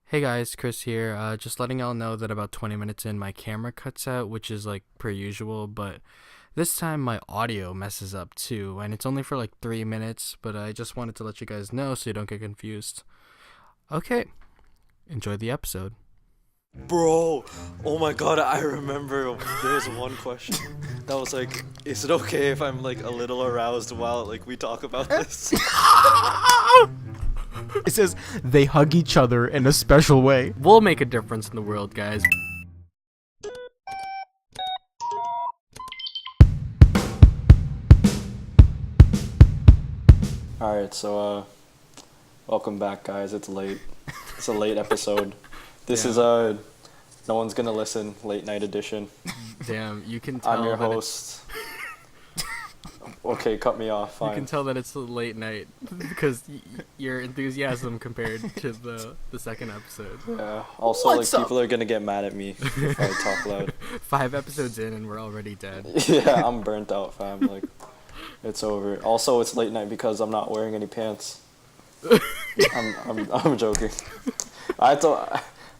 Hey guys, Chris here. Just letting y'all know that about 20 minutes in, my camera cuts out, which is like per usual, but this time my audio messes up too, and it's only for like 3 minutes, but I just wanted to let you guys know so you don't get confused. Okay, enjoy the episode. Bro, oh my god, I remember there's one question that was like, is it okay if I'm like a little aroused while like we talk about this? It says they hug each other in a special way. We'll make a difference in the world, guys. Alright, so welcome back guys, it's late. It's a late episode. This is no one's gonna listen, late night edition. Damn, you can tell I'm your that host. Okay, cut me off, fine. You can tell that it's a late night because your enthusiasm compared to the second episode. Yeah, also What's like up? people are gonna get mad at me if I talk loud. 5 episodes in and we're already dead. Yeah, I'm burnt out, fam. Like, it's over. Also, it's late night because I'm not wearing any pants. I'm joking. I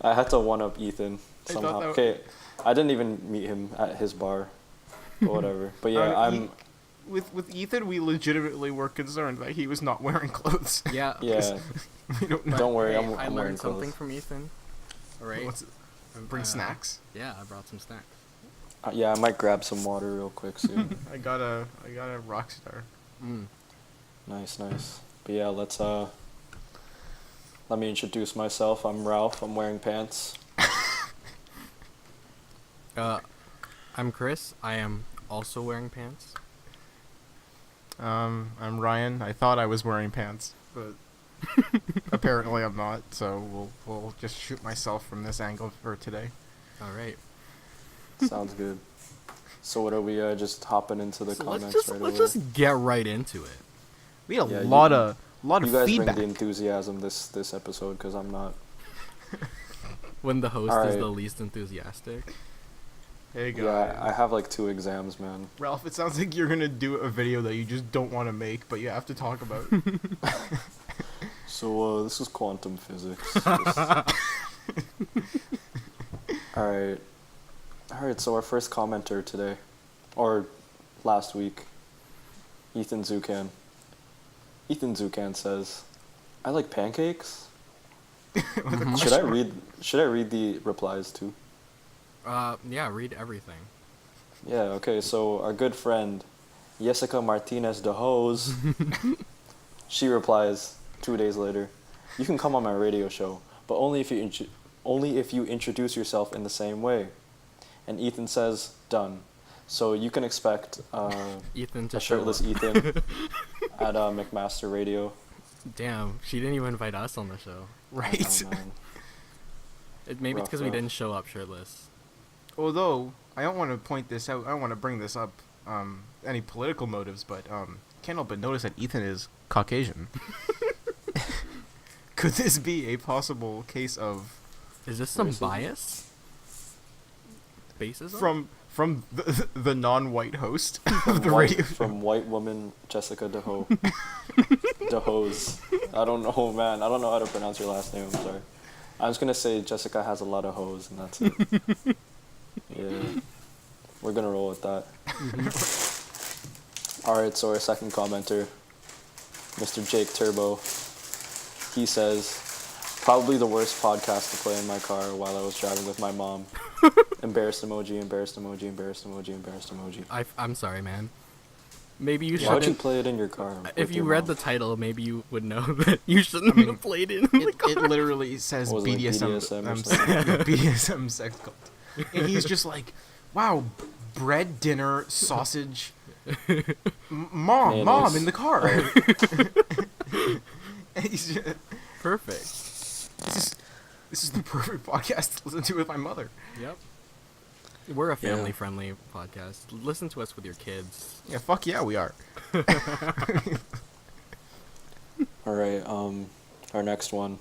had to one up Ethan somehow. Okay, I didn't even meet him at his bar, but whatever. But yeah, With Ethan, we legitimately were concerned that he was not wearing clothes. Yeah. Yeah. We don't know. Don't worry, Hey, I'm I wearing learned something clothes. from Ethan. Alright. What's it? Bring snacks. Yeah, I brought some snacks. Yeah, I might grab some water real quick soon. I got a Rockstar. Nice. But yeah, let me introduce myself. I'm Ralph. I'm wearing pants. I'm Chris. I am also wearing pants. I'm Ryan. I thought I was wearing pants, but apparently I'm not. So we'll just shoot myself from this angle for today. Alright. Sounds good. So what are we just hopping into the comments right away? Let's just get right into it. We had Yeah, a you- lot of You guys feedback. bring the enthusiasm this episode because I'm not. When the host is Alright. the least enthusiastic. Hey guys. Yeah, I have like 2 exams, man. Ralph, it sounds like you're gonna do a video that you just don't want to make, but you have to talk about. So this is quantum physics. Alright, so our first commenter today, or last week, Ethan Zucan. Ethan Zucan says, I like pancakes. Should I read the replies too? Yeah, read everything. Yeah, okay, so our good friend, Jessica Martinez de Hose, she replies 2 days later, you can come on my radio show, but only if you introduce yourself in the same way. And Ethan says, done. So you can expect Ethan to a show shirtless up. Ethan at McMaster Radio. Damn, she didn't even invite us on the show. Right. Oh, man. Maybe it's because we Rough. didn't show up shirtless. Although I don't want to point this out, I don't want to bring this up, any political motives, but can't help but notice that Ethan is Caucasian. Could this be a possible case of Is this some Racism? bias? Racism? from the non-white host of the radio? From white woman Jessica de Hose. I don't know, man. I don't know how to pronounce your last name. I'm sorry. I'm just gonna say Jessica has a lot of hoes, and that's it. Yeah, we're gonna roll with that. All right. So our second commenter, Mr. Jake Turbo, he says, probably the worst podcast to play in my car while I was driving with my mom. Embarrassed emoji, embarrassed emoji, embarrassed emoji, embarrassed emoji. I'm sorry, man. Maybe you Why would you shouldn't. play it in your car? If with you your read mom? the title, maybe you would know that you shouldn't I mean, have played it in the car. It literally says What was it, like BDSM, BDSM or something? BDSM sex cult. And he's just like, wow, bread, dinner, sausage, mom, Mayonnaise. in the car. And he's just, Perfect. this is the perfect podcast to listen to with my mother. Yep. We're a family-friendly podcast. Listen to us with your kids. Yeah, fuck yeah, we are. All right, our next one,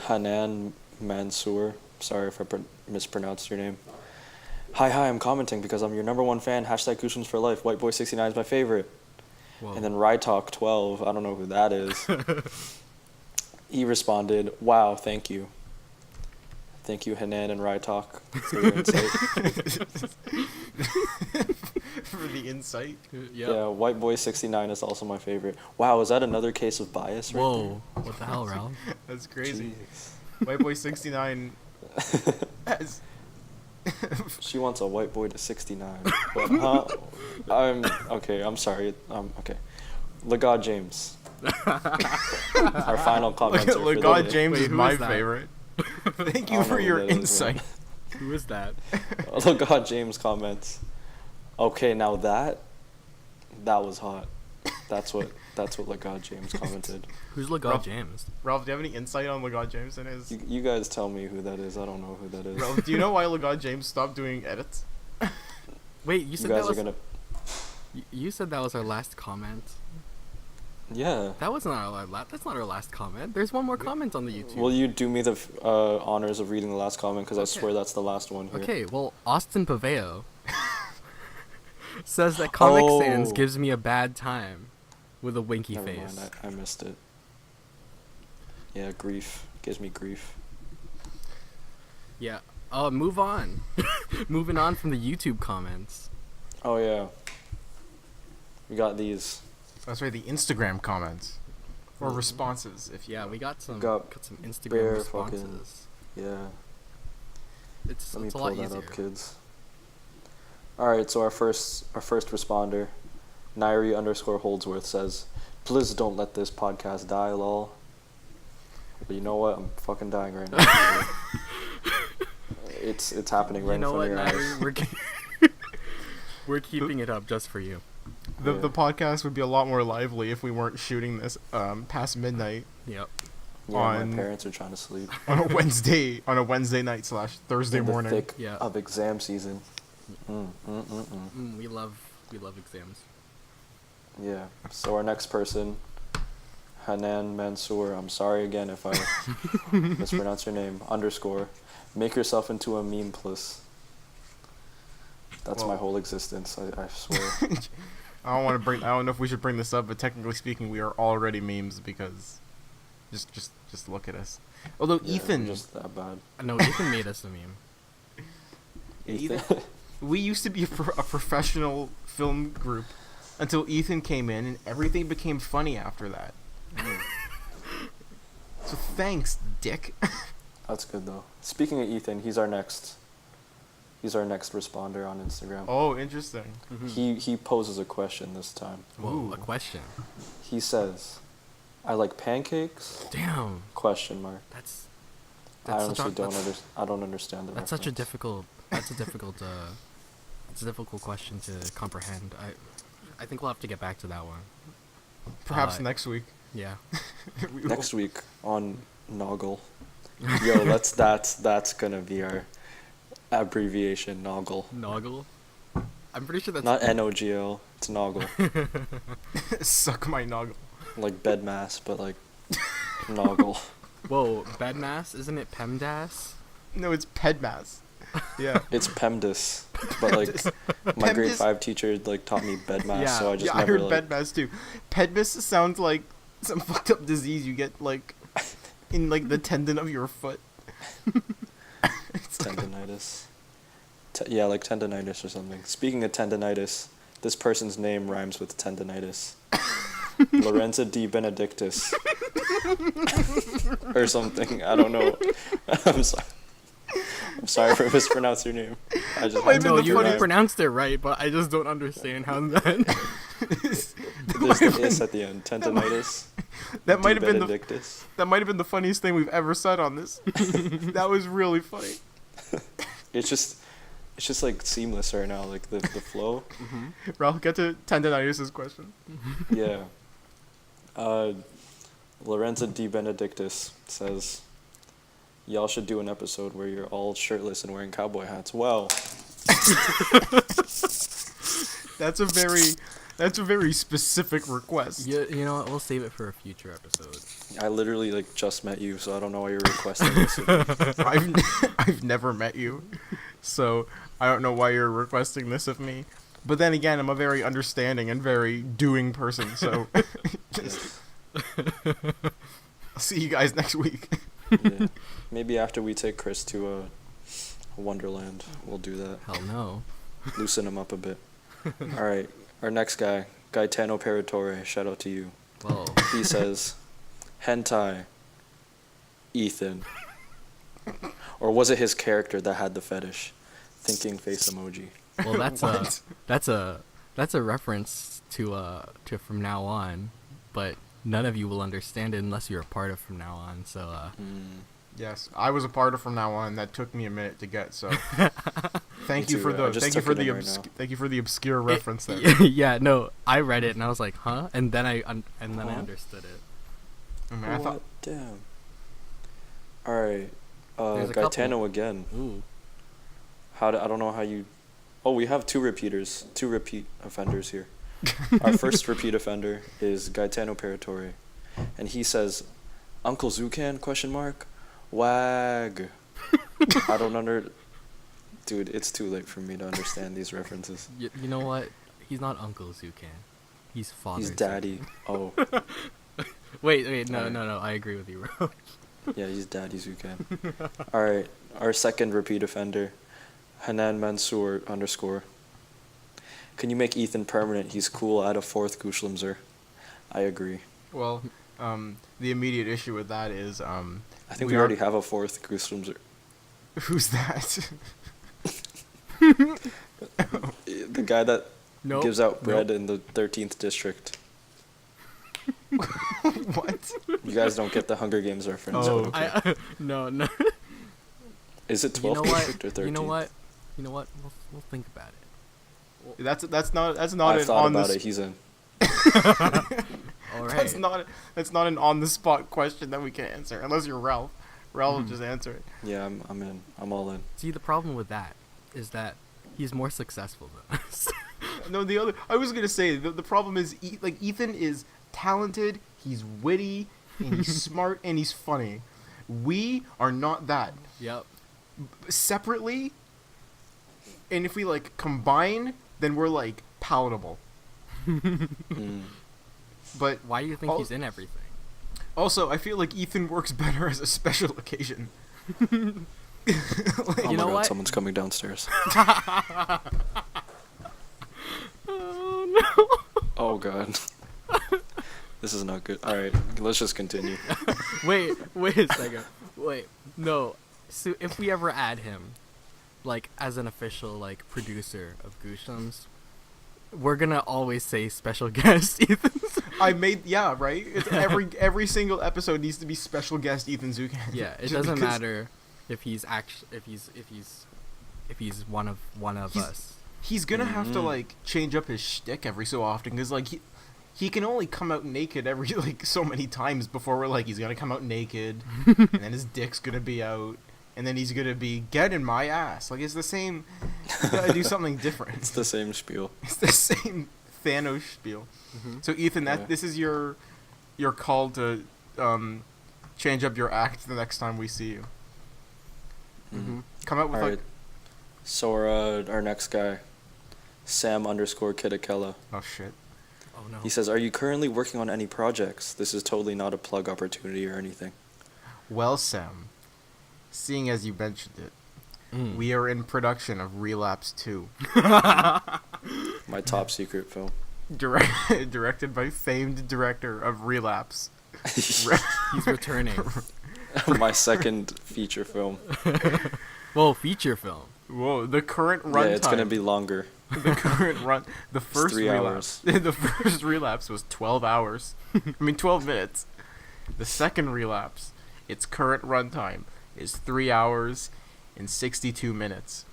Hanan Mansour. Sorry if I mispronounced your name. Hi, I'm commenting because I'm your #1 fan. #GOOSHLEMS for life. White Boy 69 is my favorite. Whoa. And then Rytalk 12. I don't know who that is. He responded, "Wow, thank you. Thank you, Hanan and Rytalk, for your insight. For the insight. Yeah, White Boy 69 is also my favorite. Wow, is that another case of bias right Whoa, what the hell, Ralph? That's there? crazy. Jeez. White Boy 69 has... She wants a white boy to 69. But, I'm sorry. Okay. LeGod James. Our final commenter. for the LeGod day. James Wait, is who my is that? favorite. Thank I you don't for know your who that is, insight. Who is that? LeGod James comments. Okay, now that was hot. That's what LeGod James commented. Who's LeGod James? Ralph, do you have any insight on LeGod James and his... You guys tell me who that is. I don't know who that is. Ralph, do you know why LeGod James stopped doing edits? Wait, you You said guys that are was gonna. you said that was our last comment. Yeah. That wasn't that's not our last comment. There's one more comment on the YouTube. Will you do me the honors of reading the last comment? Because I Okay. swear that's the last one here. Okay, well, Austin Paveo says that Comic Sans Oh. gives me a bad time with a winky Never face. mind, I missed it. Yeah, grief. Gives me grief. Yeah. Move on. Moving on from the YouTube comments. Oh, yeah. We got these. That's right, the Instagram comments. Or responses, if you Yeah, will. we got some Got some Instagram bare fucking- responses. Yeah. It's Let me a pull lot that easier. up, kids. Alright, so our first responder, Nairi_Holdsworth says, "Please don't let this podcast die, lol." But you know what? I'm fucking dying right now. It's happening right You know in what, front of your eyes. Nairi? We're keeping it up just for you. The Yeah. podcast would be a lot more lively if we weren't shooting this past midnight Yep. Yeah, on- my parents are trying to sleep. on a Wednesday night / Thursday In the morning. thick Yeah. of exam season. We love exams. Yeah. So our next person, Hanan Mansour. I'm sorry again if I mispronounce your name. _ Make yourself into a meme, plus. That's my Well- whole existence. I swear. I don't know if we should bring this up, but technically speaking, we are already memes because just look at us. Although Yeah, Ethan, I'm just that bad. No, Ethan made us a meme. Ethan, we used to be a professional film group until Ethan came in, and everything became funny after that. So thanks, Dick. That's good though. Speaking of Ethan, he's our next responder on Instagram. Oh, interesting. He poses a question this time. Whoa, Ooh. a question. He says, "I like pancakes?" Damn, Question mark. that's I such honestly a, I don't understand the that's reference. such a difficult it's a difficult question to comprehend. I think we'll have to get back to that one. Perhaps next week. Yeah. We will- Next week on Noggle. Yo, that's gonna be our abbreviation, Noggle. Noggle. I'm pretty sure that's Not Nogl, it's Noggle. Suck my noggle. Like bedmass, but like Noggle. Whoa, Bedmass, isn't it PEMDAS? No, it's Pedmas. Yeah. It's PEMDAS, but like my grade PEMDAS? 5 teacher like taught me bedmass, Yeah. so I just Yeah, I never heard like. Pedmas too. Pedmas sounds like some fucked up disease you get like in like the tendon of your foot. It's like- Tendonitis. Yeah, like tendonitis or something. Speaking of tendonitis, this person's name rhymes with tendonitis. Lorenza D. Benedictus. Or something. I don't know. I'm sorry. I'm sorry for mispronouncing your name. I just might had have to been No, the figure you it funny- out. pronounced it right, but I just don't understand how that. There's the is at the end. Tendonitis. that might have been the Benedictus. the funniest thing we've ever said on this. That was really funny. It's just like seamless right now, like the flow. Ralph, get to tendonitis' question. Yeah. Lorenza D. Benedictus says, "Y'all should do an episode where you're all shirtless and wearing cowboy hats." Well, That's a very specific request. You know what? We'll save it for a future episode. I literally like just met you, so I don't know why you're requesting this. I've never met you, so I don't know why you're requesting this of me. But then again, I'm a very understanding and very doing person, so just, I'll see you guys next week. Yeah. Maybe after we take Chris to a Wonderland, we'll do that. Hell no. Loosen him up a bit. All right, our next guy, Gaetano Paratore. Shout out to you. Whoa. He says, hentai, Ethan. Or was it his character that had the fetish? Thinking face emoji. Well, that's a reference to From Now On, but none of you will understand it unless you're a part of From Now On. So Yes, I was a part of From Now On. That took me a minute to get. So thank you too, for I just took it in right now. thank you for the obscure reference there. Yeah, no, I read it and I was like, huh? And then I understood it. I mean, I thought, Damn. All right, There's a Gaetano couple. again. Ooh. I don't know how you. Oh, we have two repeat offenders here. Our first repeat offender is Gaetano Paratore, and he says, "Uncle Zucan?" Question mark. Wag. I don't Dude, it's too late for me to understand these references. You know what? He's not Uncle Zucan. He's Father. He's Daddy. Oh, Wait, no, Alright. no, I agree with you, bro. yeah, he's Daddy Zucan. All right, our second repeat offender, Hanan Mansour _. Can you make Ethan permanent? He's cool. Add a fourth GOOSHLEMSer. I agree. well, the immediate issue with that is I think we already have a fourth GOOSHLEMSer. Who's that? The guy that Nope. gives out bread Nope. in the 13th district. What? You guys don't get the Hunger Games reference. Oh, okay. No. Is it You know 12th what? district or 13th? You know what? We'll think about it. That's not I've an thought on about the it. He's in. All right. that's not an on the spot question that we can answer unless you're Ralph. Ralph will Mhm. just answer it. Yeah, I'm in. I'm all in. See, the problem with that is that he's more successful than us. No, I was gonna say the problem is Ethan is talented, he's witty, and he's smart, and he's funny. We are not that. Yep. Separately, and if we combine, then we're palatable. Mm. But Why do you think Al- he's in everything? also, I feel like Ethan works better as a special occasion. Oh You my know god, what? someone's coming downstairs. Oh no. Oh god. This is not good. Alright, let's just continue. Wait a second. Wait, no. So if we ever add him, as an official producer of GOOSHLEMS, we're gonna always say special guest Ethan. Right? It's every single episode needs to be special guest Ethan Zucan. Yeah, it Just doesn't because matter if he's one of He's- us. He's gonna have to Mhm. change up his shtick every so often because he can only come out naked every so many times before we're he's gonna come out naked and then his dick's gonna be out and then he's gonna be get in my ass. It's the same. You gotta do something different. It's the same spiel. It's the same Thanos spiel. Mhm. So Ethan, Yeah. this is your call to change up your act the next time we see you. Mhm. Come out with Alright. So our next guy, Sam _Kidakella. oh shit. Oh no. He says, "Are you currently working on any projects? This is totally not a plug opportunity or anything." Well, Sam, seeing as you mentioned it, Mm. we are in production of Relapse 2, My top secret film. directed by famed director of Relapse. He's returning. My second feature film. Well, feature film. Whoa, the current runtime. Yeah, it's gonna be longer. the current run. The first 3 relapse. The first relapse was 12 hours. 12 minutes. The second relapse, its current runtime is 3 hours and 62 minutes.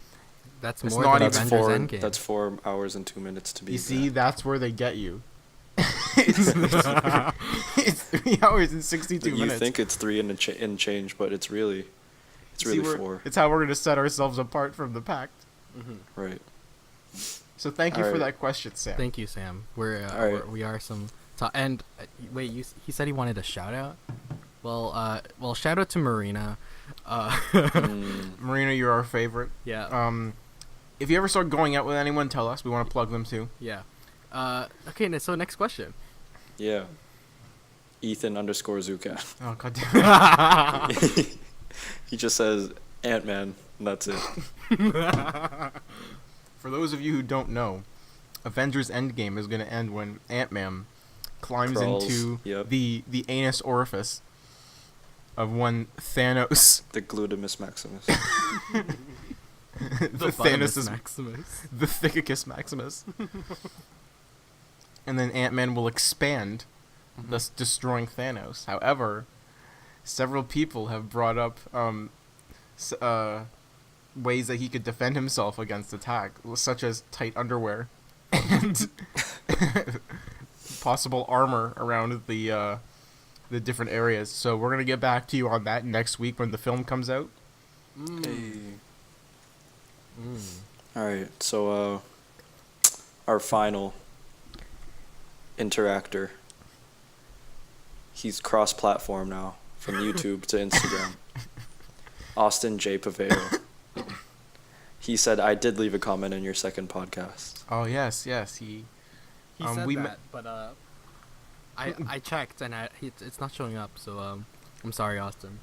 That's It's more not than even Avengers Endgame. That's 4 hours and 2 minutes to be. You see, exact. that's where they get you. it's 3 hours and 62 You minutes. think it's 3 and change, but it's really See, 4. It's how we're going to set ourselves apart from the pact. Mhm. Right. So thank you for Alright. that question, Sam. Thank you, Sam. Alright. We are some. And wait, he said he wanted a shout out. Well, shout out to Marina. Mm, Marina, you're our favorite. Yeah. If you ever start going out with anyone, tell us. We want to plug them too. Yeah. Okay. So next question. yeah. Ethan_Zucat. Oh god damn it. He just says Ant-Man, and that's it. For those of you who don't know, Avengers Endgame is going to end when Ant-Man climbs Crawls, into yep. the anus orifice of one Thanos. The Gluteus Maximus. The Thanos Maximus. the Thicicus Maximus. And then Ant-Man will expand, thus destroying Thanos. However, several people have brought up ways that he could defend himself against attack, such as tight underwear and possible armor around the different areas. So we're gonna get back to you on that next week when the film comes out. Hey. Alright, so our final interactor. He's cross-platform now, from YouTube to Instagram. Austin J. Paveo. He said, I did leave a comment in your second podcast. Oh yes, he He said that, but I checked and it's not showing up. So I'm sorry, Austin.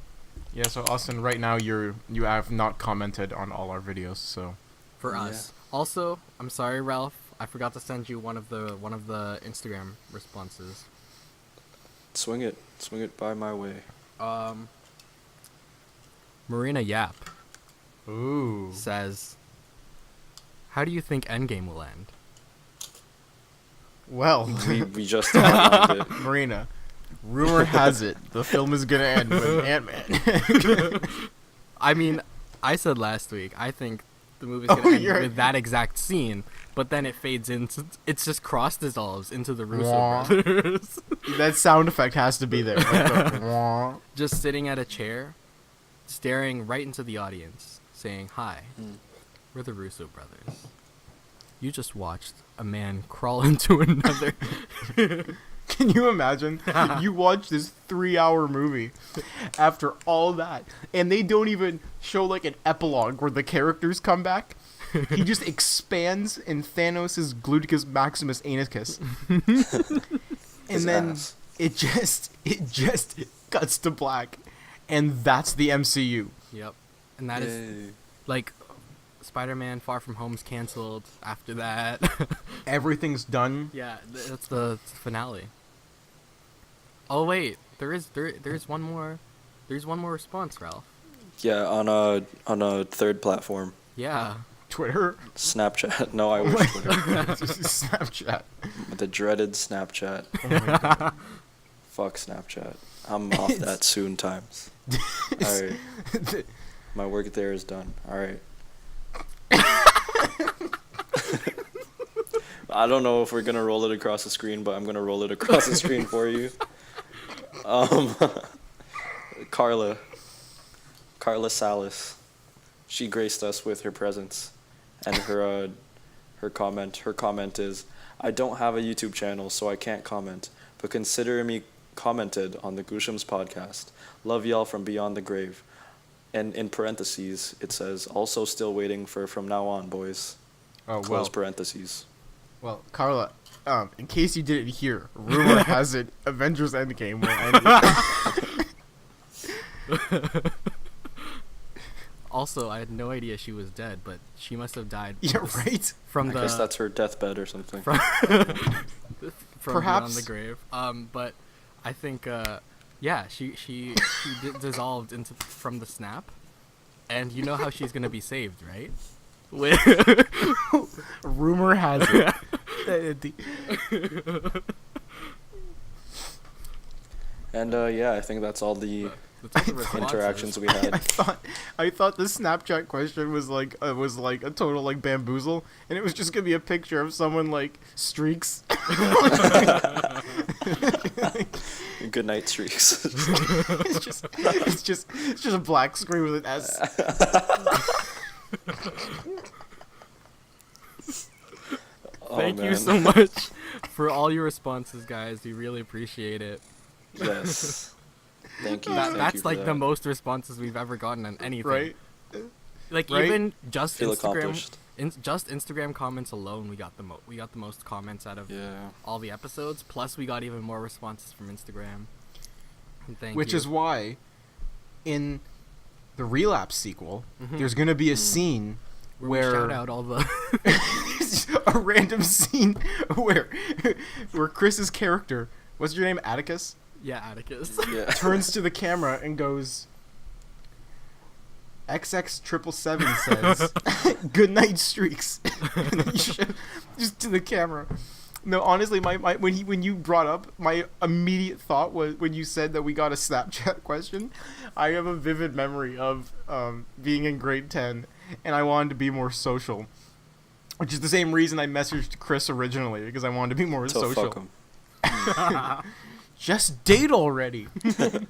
Yeah, so Austin, right now you have not commented on all our videos, so For us. Also, I'm sorry, Ralph. I forgot to send you one of the Instagram responses. Swing it by my way. Marina Yap ooh. says, "How do you think Endgame will end?" Well, We just outlined it. Marina, rumor has it the film is gonna end with Ant-Man. I mean, I said last week, I think the movie's gonna end you're- with that exact scene, but then it fades into, it's just cross dissolves into the Russo Wah. brothers. That sound effect has to be there. Like the wah. Just sitting at a chair, staring right into the audience, saying, "Hi, we're the Russo brothers. You just watched a man crawl into another." Can you imagine? You watch this 3-hour movie after all that, and they don't even show like an epilogue where the characters come back. He just expands in Thanos' Gluteus Maximus anus, and His then ass. it just cuts to black, and that's the MCU. Yep. And that is, Yay. like, Spider-Man Far From Home's canceled after that. Everything's done. Yeah, that's the finale. Oh wait, there's one more response, Ralph. Yeah, on a third platform. Yeah. Twitter, Snapchat. No, I wish Twitter. Snapchat. The dreaded Snapchat. Oh my god. Fuck Snapchat. I'm off that soon times. Alright. My work there is done. Alright. I don't know if we're gonna roll it across the screen, but I'm gonna roll it across the screen for you. Carla Salas. She graced us with her presence, and her comment is, "I don't have a YouTube channel, so I can't comment, but consider me commented on the GOOSHLEMS podcast. Love y'all from beyond the grave." And in parentheses, it says, "Also still waiting for From Now On, boys." Oh Close well. parentheses. Well, Carla, in case you didn't hear, rumor has it Avengers Endgame will end. Also, I had no idea she was dead, but she must have died. Yeah, right. From I the guess that's her deathbed or something. from Perhaps. beyond the grave. But I think yeah, she dissolved into from the snap, and you know how she's gonna be saved, right? With Rumor has it. And yeah, I think that's all the that's all the responses. interactions we I had. thought the Snapchat question was like a total like bamboozle, and it was just gonna be a picture of someone like streaks. Good night, streaks. it's just a black screen with an S. Thank you man. so much for all your responses, guys. We really appreciate it. Yes. Thank you. thank you That's for like that. the most responses we've ever gotten on anything. Right? Like Right? even just Feel Instagram, accomplished. just Instagram comments alone, we got the most comments out of Yeah. all the episodes. Plus, we got even more responses from Instagram. Thank which you. is why in the Relapse sequel, there's going to be a scene we shout out all the a random scene where Chris's character, what's your name, Atticus? Yeah, Atticus. Yeah. Turns to the camera and goes, XX777 says, "Good night, streaks." And then just to the camera. No, honestly, my when you brought up, my immediate thought was when you said that we got a Snapchat question. I have a vivid memory of being in grade 10, and I wanted to be more social, which is the same reason I messaged Chris originally, because I wanted to be more So social. fuck him. Just date already.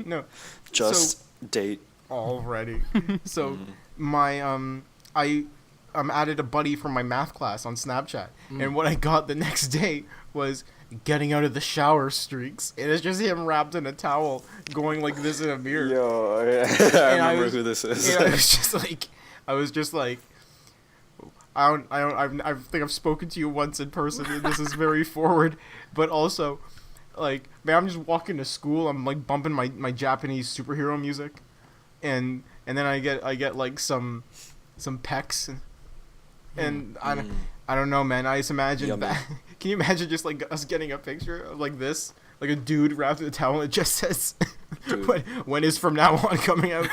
No, Just date. already. So my I added a buddy from my math class on Snapchat, and what I got the next day was getting out of the shower streaks. And it's just him wrapped in a towel going like this in a mirror. Yo, I remember who this is. And I was just like I think I've spoken to you once in person, and this is very forward, but also like, man, I'm just walking to school, I'm like bumping my Japanese superhero music, and then I get like some pecs, and I don't know, man. I just imagine Yummy. that. Can you imagine just like us getting a picture of like this, like a dude wrapped in a towel and it just says, when is from now on coming out?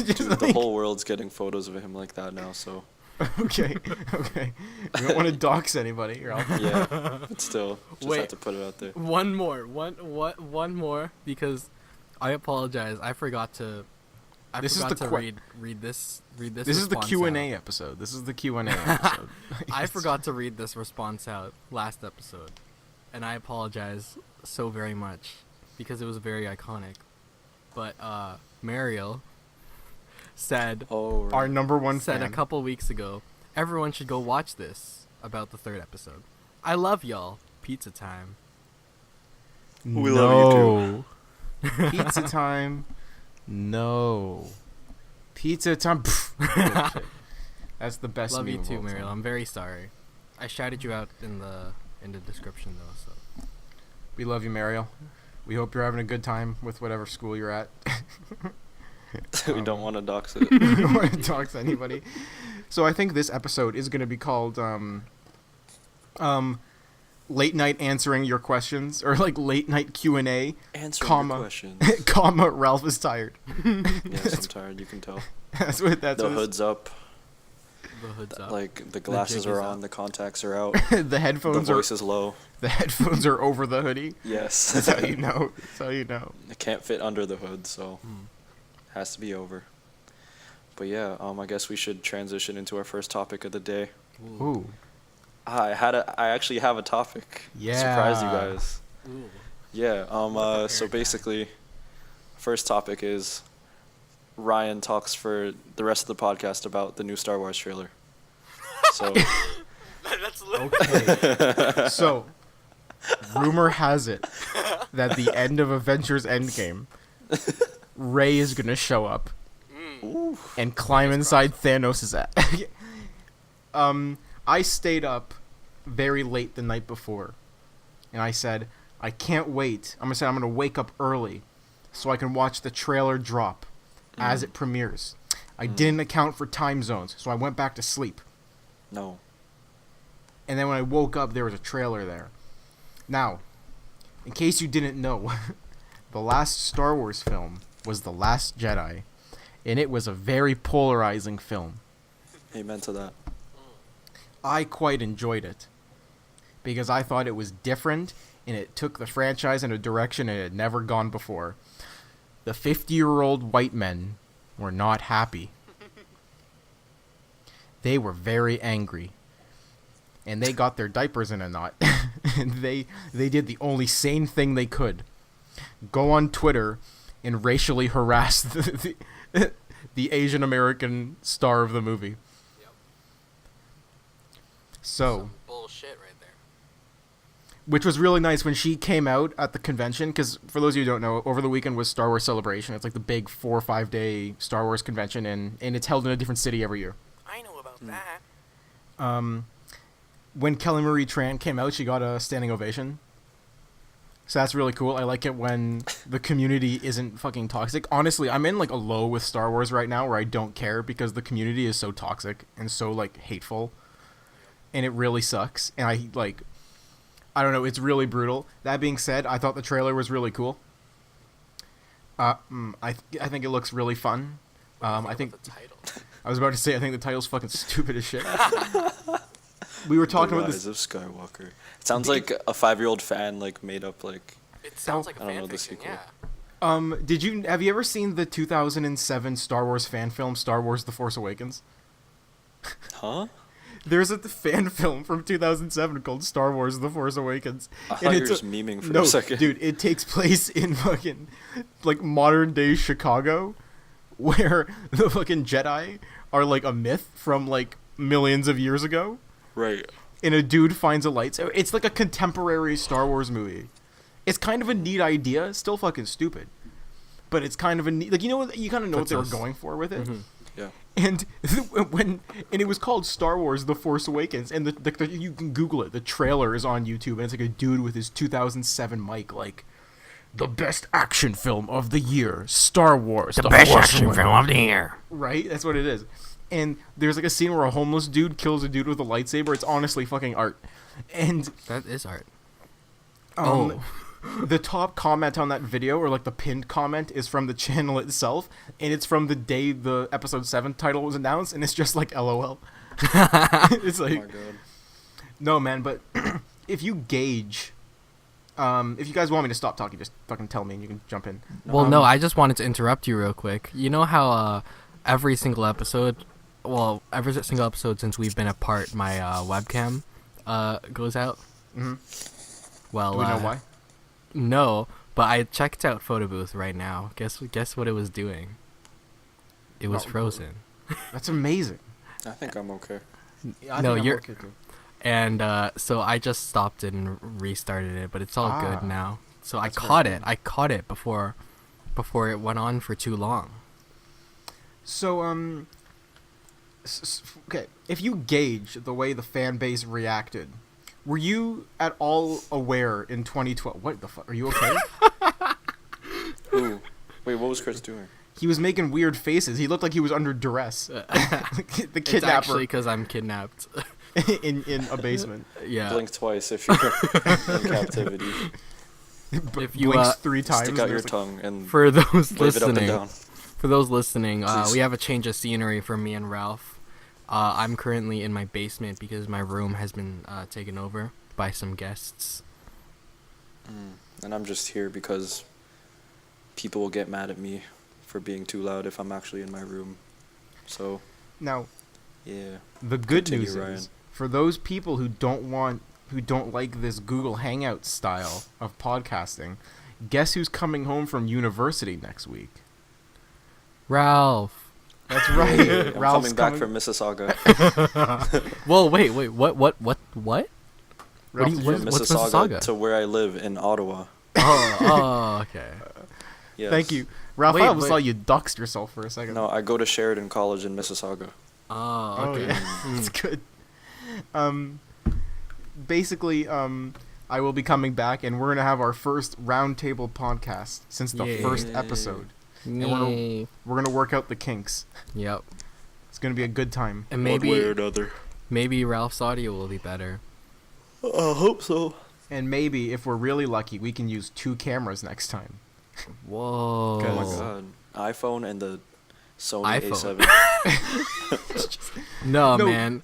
Just Dude, the whole world's getting photos of him like that now, so. Okay. We don't want to dox anybody. Or Yeah, but still, just Wait. have to put it out there. One more, because I apologize. I forgot to read this. This is the response Q&A out. episode. This is the Q&A episode. I forgot to read this response out last episode, and I apologize so very much because it was very iconic. But Mariel said Oh, right. Our number one said fan. a couple weeks ago, everyone should go watch this about the third episode. I love y'all. Pizza time. We love you too. Pizza time. No. Pizza time. Pff. That's the best Love meme you of too, all Mariel. time. I'm very sorry. I shouted you out in the description though. So We love you, Mariel. We hope you're having a good time with whatever school you're at. We don't want to dox it. We don't want to talk to anybody. So I think this episode is going to be called late night answering your questions, or like late night Q&A, Answer comma, your questions. comma, Ralph is tired. Yes, I'm tired. You can tell. That's what The hood's up. the hood's up. Like the glasses jig is are on. up. The contacts are out. the The headphones voice is low. over the hoodie. Yes. That's how you know. That's how you know. It can't fit under the hood, so has to be over. But yeah, I guess we should transition into our first topic of the day. Ooh. I actually have a topic. Yeah. Surprise you guys. Ooh. Yeah. So basically, first topic is Ryan talks for the rest of the podcast about the new Star Wars trailer. So That's Okay. So, rumor has it that the end of Avengers Endgame, Rey is gonna show up ooh, and climb inside Thanos' ass. I stayed up very late the night before, and I said, I can't wait. I'm gonna wake up early so I can watch the trailer drop as it premieres. I didn't account for time zones, so I went back to sleep. no. And then when I woke up, there was a trailer there. Now, in case you didn't know, the last Star Wars film was The Last Jedi, and it was a very polarizing film. Amen to that. I quite enjoyed it because I thought it was different, and it took the franchise in a direction it had never gone before. The 50-year-old white men were not happy. They were very angry. And they got their diapers in a knot. And they did the only sane thing they could. Go on Twitter and racially harass the Asian American star of the movie. Yep. So, Some bullshit right there. which was really nice when she came out at the convention, because for those of you who don't know, over the weekend was Star Wars Celebration. It's like the big 4 or 5 day Star Wars convention, and it's held in a different city every year. I know about that. When Kelly Marie Tran came out, she got a standing ovation. So that's really cool. I like it when the community isn't fucking toxic. Honestly, I'm in like a low with Star Wars right now where I don't care because the community is so toxic and so like hateful. And it really sucks. And I don't know, it's really brutal. That being said, I thought the trailer was really cool. I think it looks really fun. I think the title. I was about to say I think the title's fucking stupid as shit. We were talking about Rise this. of Skywalker. It sounds like a 5-year-old fan like made up like. It sounds like a I don't know fan the fiction, sequel. yeah. Have you ever seen the 2007 Star Wars fan film Star Wars: The Force Awakens? Huh? There's a fan film from 2007 called Star Wars: The Force Awakens. I thought you were just memeing for no, a second. dude, it takes place in fucking like modern day Chicago, where the fucking Jedi are like a myth from like millions of years ago. Right. And a dude finds a lightsaber. It's like a contemporary Star Wars movie. It's kind of a neat idea. It's still fucking stupid, but it's kind of a neat. Like you kind of know what they were going for with it. Mm-hmm. Yeah. And it was called Star Wars: The Force Awakens, and you can Google it. The trailer is on YouTube, and it's like a dude with his 2007 mic, like the best action film of the year, Star Wars: The best action film of the year. Right, that's what it is. And there's like a scene where a homeless dude kills a dude with a lightsaber. It's honestly fucking art. And That is art. the top comment on that video, or like the pinned comment, is from the channel itself, and it's from the day the episode 7 title was announced, and it's just like LOL. It's like, Oh my god. no man, but if you gauge, if you guys want me to stop talking, just fucking tell me and you can jump in. Well, no, I just wanted to interrupt you real quick. You know how every single episode since we've been apart, my webcam goes out? Mm-hmm. Well, Do we know why? No, but I checked out Photo Booth right now. Guess what it was doing? It was No. frozen. That's amazing. I think I'm okay. I No, think I'm you're- okay too. And so I just stopped it and restarted it, but it's all Ah, good now. So I that's very caught good. it. I caught it before it went on for too long. So, okay, if you gauge the way the fan base reacted, were you at all aware in 2012? What the fuck? Are you okay? Ooh. Wait, what was Chris doing? He was making weird faces. He looked like he was under duress. The It's kidnapper actually because I'm kidnapped. in a basement. Yeah. Blink twice if you're in captivity. If you Blinks 3 times. Stick and out your there's like- tongue and For those wave it up and listening, down. Please. we have a change of scenery for me and Ralph. I'm currently in my basement because my room has been taken over by some guests. And I'm just here because people will get mad at me for being too loud if I'm actually in my room. So, Now, yeah. the good Continue, news Ryan. is, for those people who don't like this Google Hangout style of podcasting, guess who's coming home from university next week? Ralph. That's right. I'm Ralph's coming back from Mississauga. Whoa, wait, what? What? Ralph, do you- did what- you- what's Mississauga Mississauga? to where I live in Ottawa. Oh, okay. Yes. Thank you. Ralph, Wait, I almost but- saw you doxed yourself for a second. No, I go to Sheridan College in Mississauga. Oh, Oh, okay. yeah. That's good. Basically, I will be coming back, and we're going to have our first roundtable podcast since the Yay. first episode. Yay. We're going to work out the kinks. Yep. It's going to be a good time. And One way or maybe another. maybe Ralph's audio will be better. I hope so. And maybe, if we're really lucky, we can use 2 cameras next time. Whoa. Oh my god. iPhone and the Sony iPhone. A7. No, No. man.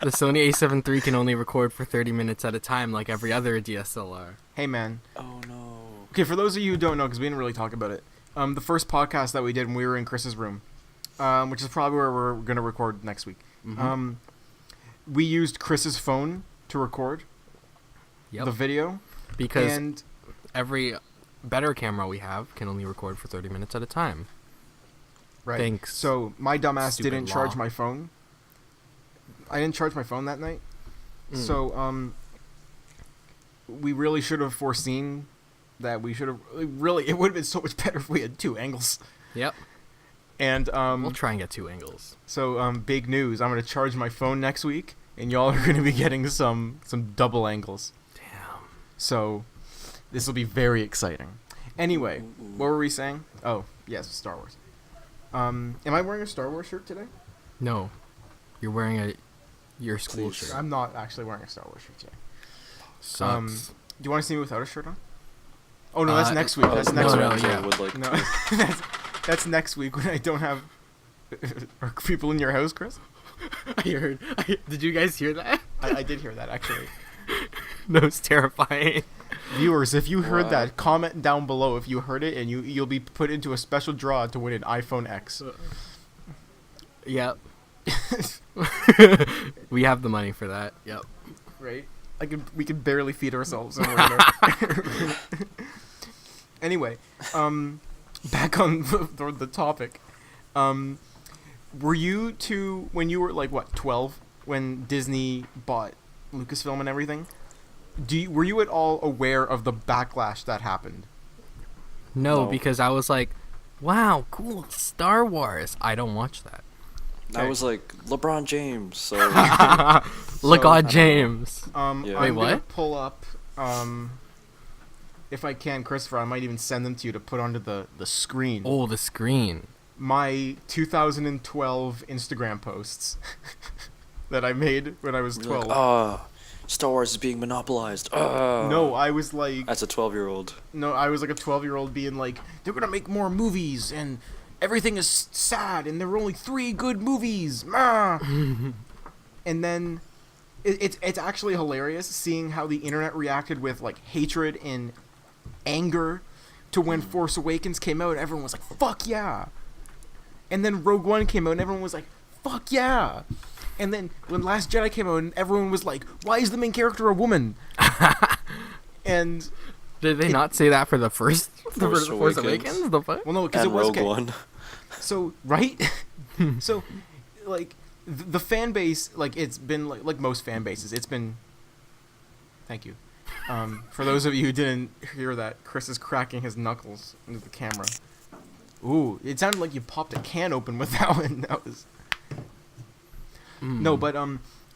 The Sony A7 III can only record for 30 minutes at a time like every other DSLR. Hey, man. Oh no. Okay, for those of you who don't know, because we didn't really talk about it, the first podcast that we did when we were in Chris's room, which is probably where we're going to record next week, Mhm. we used Chris's phone to record Yep. the video. Because And every better camera we have can only record for 30 minutes at a time. right. Thanks, So my dumbass stupid didn't charge law. my phone. I didn't charge my phone that night. Mm. So we really should have foreseen that we should have really. It would have been so much better if we had 2 angles. Yep. And We'll try and get 2 angles. so big news. I'm gonna charge my phone next week, and y'all are gonna be getting some double angles. Damn. So This will be very exciting. Anyway, what were we saying? Oh, yes, Star Wars. Am I wearing a Star Wars shirt today? No, you're wearing your school Please. shirt. I'm not actually wearing a Star Wars shirt today. Sucks. Do you want to see me without a shirt on? Oh no, that's next week. Oh, That's no, next no, week. yeah. Would like No, that's next week when I don't have. Are people in your house, Chris? Did you guys hear that? I did hear that actually. That was terrifying. Viewers, if you heard Wow. that, comment down below if you heard it, and you'll be put into a special draw to win an iPhone X. Yep. We have the money for that. Yep. Right? We can barely feed ourselves. And we're gonna... Anyway, back on the topic. Were you two, when you were like what, 12, when Disney bought Lucasfilm and everything? Were you at all aware of the backlash that happened? No, No. because I was like, wow, cool, Star Wars. I don't watch that. I was like LeBron James, so LeGod James. Yeah. I'm Wait, gonna what? pull up, if I can, Christopher, I might even send them to you to put onto the screen. Oh, the screen. My 2012 Instagram posts that I made when I was 12. like, Star Wars is being monopolized. No, I was like, As a 12-year-old. no, I was like a 12-year-old being like, they're gonna make more movies and everything is sad and there were only 3 good movies. Mah. And then it's actually hilarious seeing how the internet reacted with like hatred and anger to when Force Awakens came out. Everyone was like, fuck yeah. And then Rogue One came out and everyone was like, fuck yeah. And then when Last Jedi came out and everyone was like, why is the main character a woman? And Did they not say that for the first Force Force Awakens? Awakens? The fuck? well, no, because it And was Rogue One. So right, so like the fan base, like it's been like most fan bases, it's been. Thank you. For those of you who didn't hear that, Chris is cracking his knuckles into the camera. Ooh, it sounded like you popped a can open with that one. That was. No, but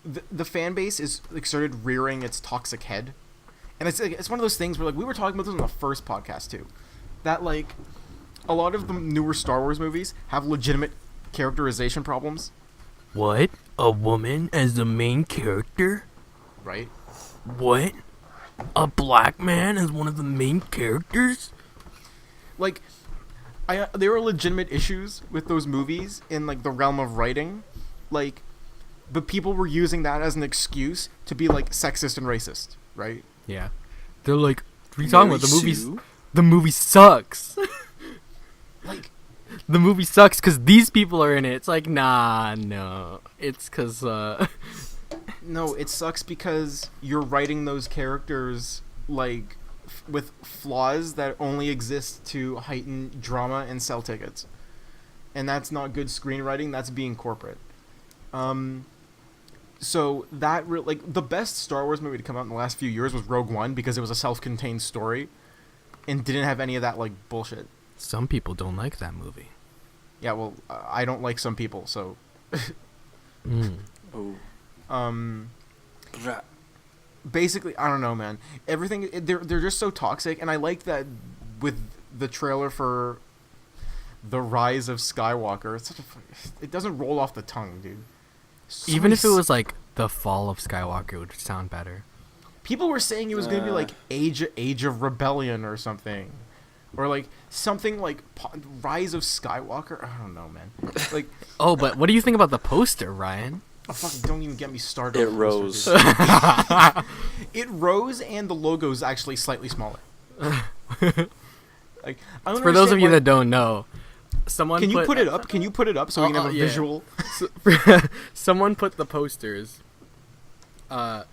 the fan base is like started rearing its toxic head, and it's one of those things where like we were talking about this on the first podcast too, that like a lot of the newer Star Wars movies have legitimate characterization problems, What? A woman as the main character? right? What? A black man as one of the main characters? Like, there are legitimate issues with those movies in like the realm of writing, like, but people were using that as an excuse to be like sexist and racist, right? Yeah. They're like, what are you talking about? Mary The movie's Sue? the movie sucks. Like, The movie sucks because these people are in it. It's like, nah, no. It's because, no, it sucks because you're writing those characters like with flaws that only exist to heighten drama and sell tickets, and that's not good screenwriting. That's being corporate. So that like the best Star Wars movie to come out in the last few years was Rogue One because it was a self-contained story, and didn't have any of that like bullshit. some people don't like that movie. Yeah, well, I don't like some people, so. Oh. Basically, I don't know, man. Everything they're just so toxic, and I like that with the trailer for The Rise of Skywalker. It's such it doesn't roll off the tongue, dude. So Even many if it was like The Fall of Skywalker, it would sound better. people were saying it was gonna be like Age of Rebellion or something, or like something like Rise of Skywalker. I don't know, man. Like, Oh, but what do you think about the poster, Ryan? oh, fucking don't even get me started. It on rose. posters, dude. It rose, and the logo's actually slightly smaller. Like, I don't For those of understand you why- that don't know, someone can you put it up? Can you put it up so we can have a yeah. visual? Someone put the posters, all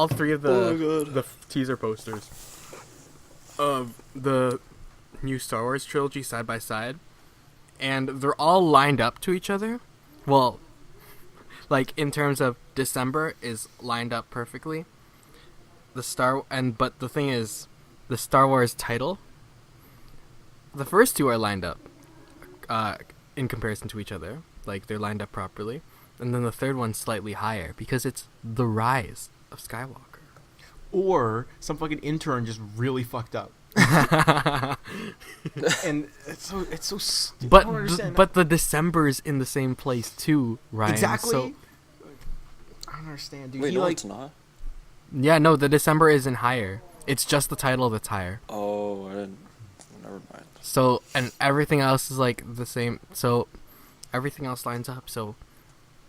three of Oh my God. the teaser posters of the new Star Wars trilogy side by side, and they're all lined up to each other. Well, like in terms of December is lined up perfectly. But the thing is, the Star Wars title, the first two are lined up in comparison to each other. Like, they're lined up properly. And then the third one's slightly higher because it's The Rise of Skywalker. or some fucking intern just really fucked up. And it's so stupid. I don't understand. But the December's in the same place too, Ryan. Exactly. So, I don't understand, dude. Wait, He, no, like, it's not. yeah, no, the December isn't higher. It's just the title that's higher. Oh, I didn't. Never mind. So, and everything else is like the same. So, everything else lines up. So,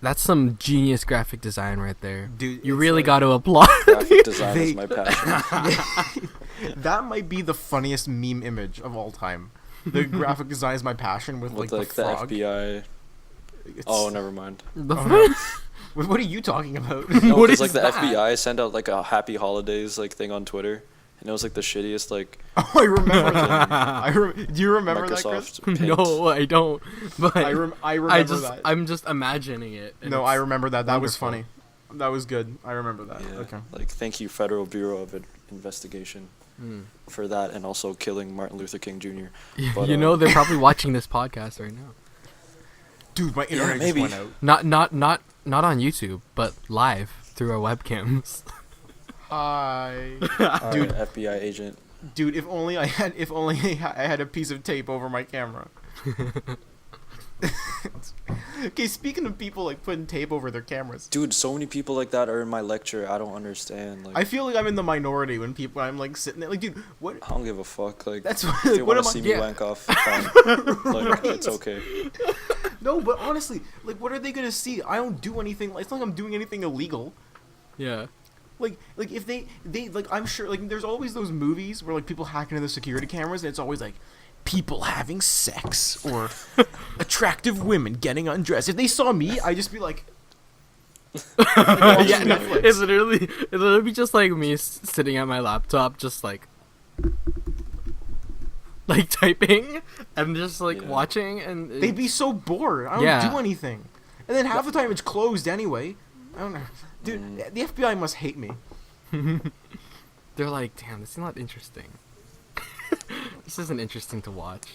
that's some genius graphic design right there. Dude, You it's really like- got to applaud. Graphic design They- is my passion. That might be the funniest meme image of all time. The graphic design is my passion with With like the frog. FBI. It's- Oh, never mind. The Oh, fuck? no. What are you talking about? No, What 'cause, is like the that? FBI sent out like a Happy Holidays like thing on Twitter, and it was like the shittiest like Oh, I remember that. Do you remember that, Chris? Microsoft. Paint. No, I don't. But I remember that. I'm just imagining it. and No, it's I remember that. That was wonderful. funny. That was good. I remember that. Yeah. Okay. Like thank you Federal Bureau of Investigation Mm. for that, and also killing Martin Luther King Jr. You But, know they're probably watching this podcast right now. Dude, my internet just maybe. went out. Not on YouTube, but live through our webcams. Hi. Dude, Dude. FBI agent. Dude, if only I had a piece of tape over my camera. Okay, speaking of people like putting tape over their cameras, Dude, so many people like that are in my lecture. I don't understand. Like I feel like I'm in the minority when I'm like sitting there like, dude, what? I don't give a fuck. Like That's if they what want am to I? see me Yeah. wank off, fine. Like it's okay. No, but honestly, like, what are they gonna see? I don't do anything. It's not like I'm doing anything illegal. Yeah. Like if they like, I'm sure like there's always those movies where like people hack into the security cameras and it's always like people having sex or attractive women getting undressed. If they saw me, I'd just be like, watching Yeah, no, Netflix. it's literally be just like me sitting at my laptop, just like typing and just like Yeah. watching, and They'd be so bored. I don't Yeah. do anything. And then half the time it's closed anyway. I don't know. Dude, Mm. the FBI must hate me. they're like, damn, this is not interesting. This isn't interesting to watch.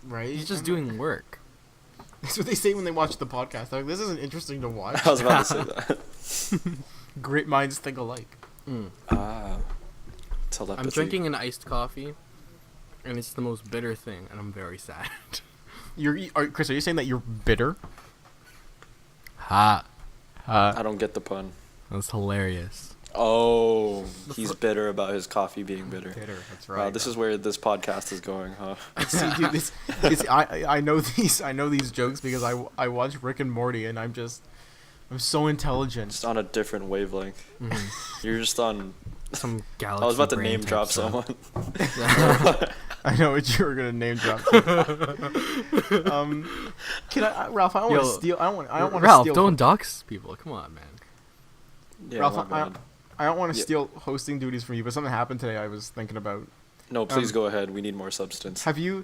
Right? He's just doing work. That's what they say when they watch the podcast. They're like, this isn't interesting to watch. I was about to say that. Great minds think alike. Ah, telepathy. I'm drinking an iced coffee, and it's the most bitter thing, and I'm very sad. Chris, are you saying that you're bitter? Ha. I don't get the pun. That's hilarious. Oh, he's bitter about his coffee being bitter. Bitter, that's Wow, this is where this podcast is going, huh? See, dude, I know these jokes because I watch Rick and Morty and I'm so intelligent. Just on a different wavelength. You're just on. Some galaxy. I was about to brain name type drop stuff. someone. I know what you were gonna name drop. Can I, Ralph? I don't want to Yo, steal. I don't want to Ralph, steal. don't dox people. Come on, man. Yeah, Ralph, my bad. I don't want to Yeah. steal hosting duties from you, but something happened today. I was thinking about. No, please go ahead. We need more substance. Have you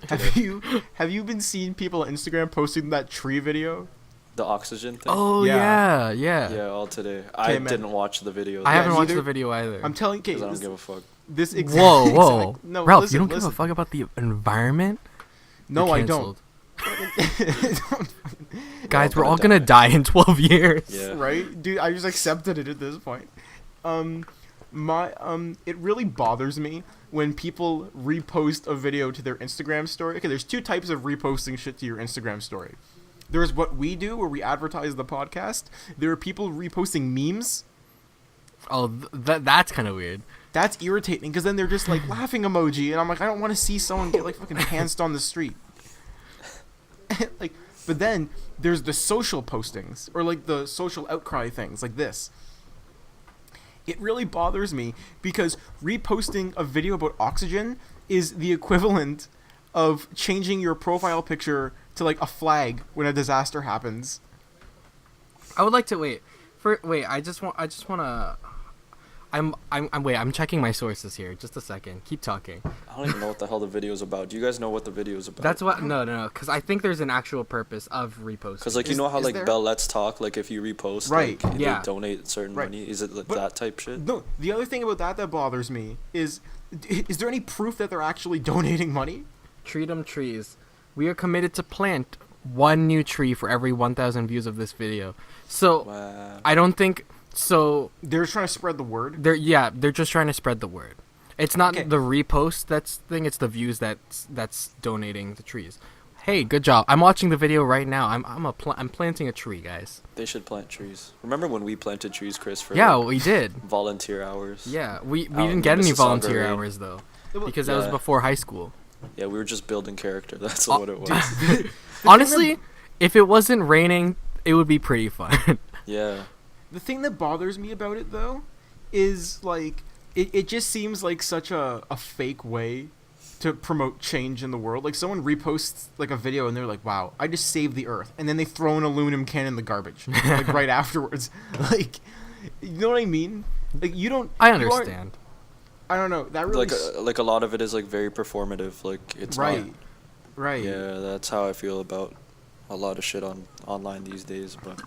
been seeing people on Instagram posting that tree video? The oxygen thing? Oh Yeah. yeah. Yeah, all today. I man. didn't watch the video. I haven't watched neither- the video either. I'm telling you, because I don't give a fuck. this Whoa. exact- no, Ralph, listen, you don't give listen. a fuck about the environment? No, You're I don't. canceled. Guys, all we're all gonna gonna die in 12 years. Yeah. Right, dude. I just accepted it at this point. It really bothers me when people repost a video to their Instagram story. Okay, there's two types of reposting shit to your Instagram story. There's what we do where we advertise the podcast. There are people reposting memes. Oh, that's kind of weird. That's irritating because then they're just like laughing emoji, and I'm like, I don't want to see someone get like fucking pantsed on the street. Like, but then there's the social postings or like the social outcry things like this. It really bothers me because reposting a video about oxygen is the equivalent of changing your profile picture to like a flag when a disaster happens. I would like to wait. I just want to. I'm checking my sources here. Just a second. Keep talking. I don't even know what the hell the video is about. Do you guys know what the video is about? That's what. No. Because I think there's an actual purpose of reposting. Because, like, you Is- know how, is like, there? Bell Let's Talk, like, if you repost, Right, like, yeah. they donate certain Right. money? Is it like But- that type shit? No, the other thing about that bothers me is there any proof that they're actually donating money? Treat 'em trees. We are committed to plant one new tree for every 1,000 views of this video. So Wow. I don't think So They're trying to spread the word. they're just trying to spread the word. It's not Okay. the repost that's thing. It's the views that's donating the trees. Hey, good job. I'm watching the video right now. I'm planting a tree, guys. They should plant trees. Remember when we planted trees, Chris, for Yeah, like, we did. volunteer hours? Yeah, we Out didn't in get the any Mississauga volunteer rain. hours though, because that was Yeah. before high school. Yeah, we were just building character. That's what it was. Honestly, if it wasn't raining, it would be pretty fun. Yeah. The thing that bothers me about it, though, is, like, it just seems like such a fake way to promote change in the world. Like, someone reposts, like, a video and they're like, wow, I just saved the Earth. And then they throw an aluminum can in the garbage, like, right afterwards. Like, you know what I mean? Like, you don't... I you aren't- understand. I don't know. That really... Like a lot of it is like very performative. Like it's right. not. Right. Yeah, that's how I feel about a lot of shit online these days. But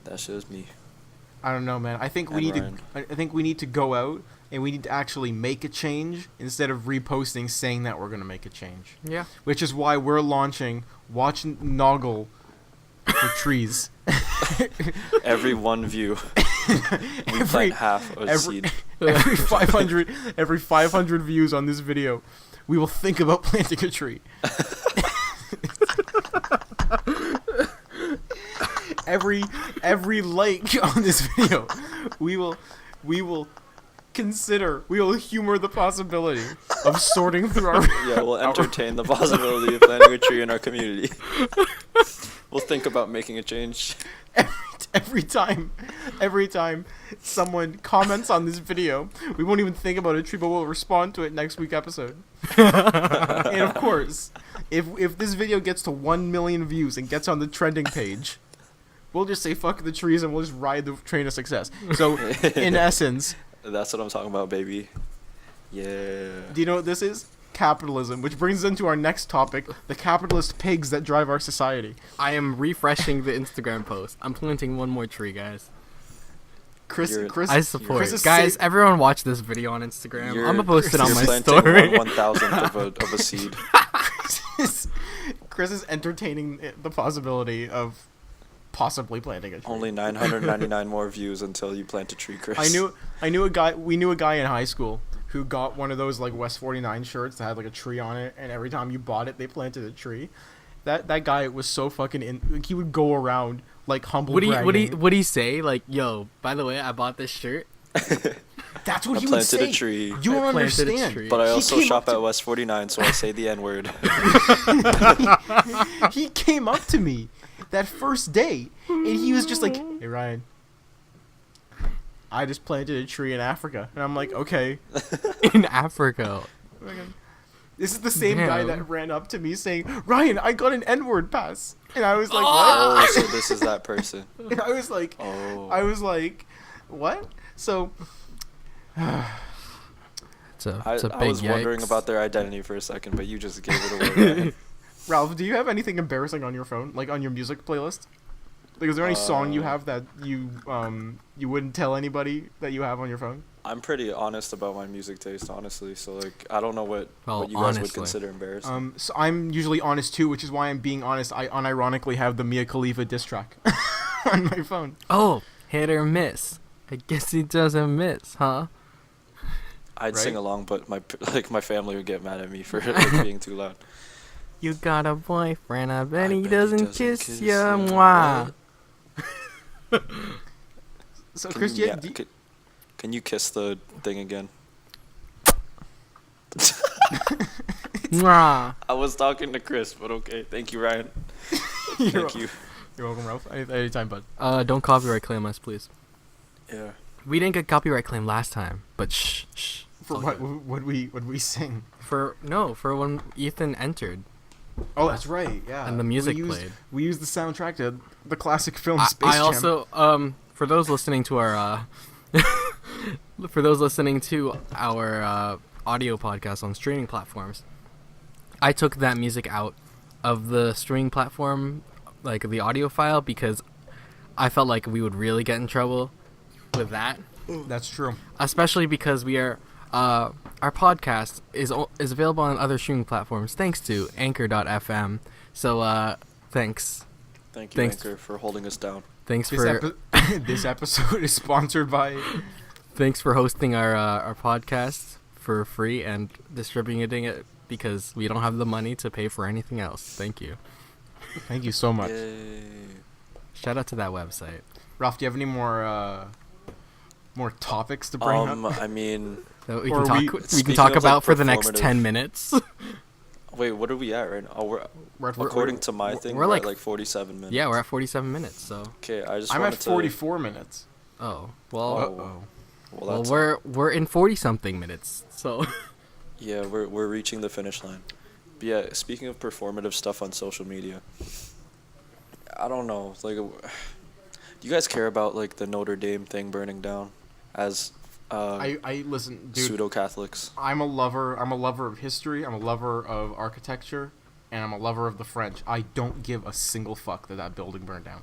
that's just me. I don't know, man. I think we And need Ryan. to. I think we need to go out and we need to actually make a change instead of reposting saying that we're gonna make a change. Yeah. Which is why we're launching Watch Noggle for trees. Every one view, we plant half a seed. every 500 views on this video, we will think about planting a tree. every like on this video, we will consider, we will humor the possibility of sorting through our Yeah, we'll entertain the possibility of planting a tree in our community. We'll think about making a change. every time someone comments on this video, we won't even think about a tree, but we'll respond to it next week episode. And of course, if this video gets to 1 million views and gets on the trending page, we'll just say fuck the trees and we'll just ride the train of success. So in essence, That's what I'm talking about, baby. Yeah. do you know what this is? Capitalism, which brings us into our next topic, the capitalist pigs that drive our society. I am refreshing the Instagram post. I'm planting one more tree, guys. Chris, I support Chris it. is Guys, sa- everyone watch this video on Instagram. I'm gonna post it on you're my planting story. 1/1000th of a seed. Chris is entertaining the possibility of possibly planting a tree. Only 999 more views until you plant a tree, Chris. I knew a guy. We knew a guy in high school who got one of those like West 49 shirts that had like a tree on it, and every time you bought it, they planted a tree. That guy was so fucking in. Like, he would go around like humble bragging. Would he say like, "Yo, by the way, I bought this shirt." That's what I he would planted say. a tree. You I don't planted a understand. tree. But I He also came shop up at West 49, so I say the N-word. He came up to me that first day, and he was just like, "Hey Ryan, I just planted a tree in Africa," and I'm like, "Okay." In Africa. This is the same guy Damn. that ran up to me saying, "Ryan, I got an N-word pass," and I was like, Oh, so this is that person. "What?" And I was like, Oh. "What?" So, It's a I big was wondering yikes. about their identity for a second, but you just gave it away. Ryan. Ralph, do you have anything embarrassing on your phone, like on your music playlist? Like, is there any song you have that you wouldn't tell anybody that you have on your phone? I'm pretty honest about my music taste, honestly. So like, I don't know what Well, you guys honestly. would consider embarrassing. So I'm usually honest too, which is why I'm being honest. I unironically have the Mia Khalifa diss track on my phone. Oh, hit or miss. I guess he doesn't miss, huh? I'd right? sing along, but my family would get mad at me for like, being too loud. You got a boyfriend, I bet I he bet doesn't kiss ya, mwah. So, Can Chris, you, yeah, can you kiss the thing again? Mwah. I was talking to Chris, but okay. Thank you, Ryan. Thank you. You're welcome, Ralph. Anytime, bud. Don't copyright claim us, please. Yeah. We didn't get copyright claim last time, but shh. For It's all what good. would we sing? For when Ethan entered Oh, that's right. Yeah. and the music we used, played. We used the soundtrack to the classic film I Space Jam. also for those listening to our audio podcast on streaming platforms, I took that music out of the streaming platform, like the audio file, because I felt like we would really get in trouble with that, That's true. especially because we are our podcast is available on other streaming platforms thanks to Anchor.fm. So thanks Thank you, Thanks. Anchor, for holding us down. for This This episode is sponsored by. Thanks for hosting our podcast for free and distributing it because we don't have the money to pay for anything else. Thank you. Thank you so much. Yay. Shout out to that website. Ralph, do you have any more topics to bring up? I mean, That we Or can we- talk, we speaking can talk of, about like, for the next performative- 10 minutes. wait, what are we at right now? Oh, We're at according to my thing, we're we're like- at like 47 minutes. Yeah, we're at 47 minutes, so. Okay, I just I'm wanted at 44 minutes. Oh, well, Uh-oh. Well, that's we're in 40-something minutes, so. yeah, we're reaching the finish line. But yeah, speaking of performative stuff on social media, I don't know. Like, do you guys care about like the Notre Dame thing burning down as I listen, dude. pseudo Catholics? I'm a lover of history. I'm a lover of architecture, and I'm a lover of the French. I don't give a single fuck that building burned down.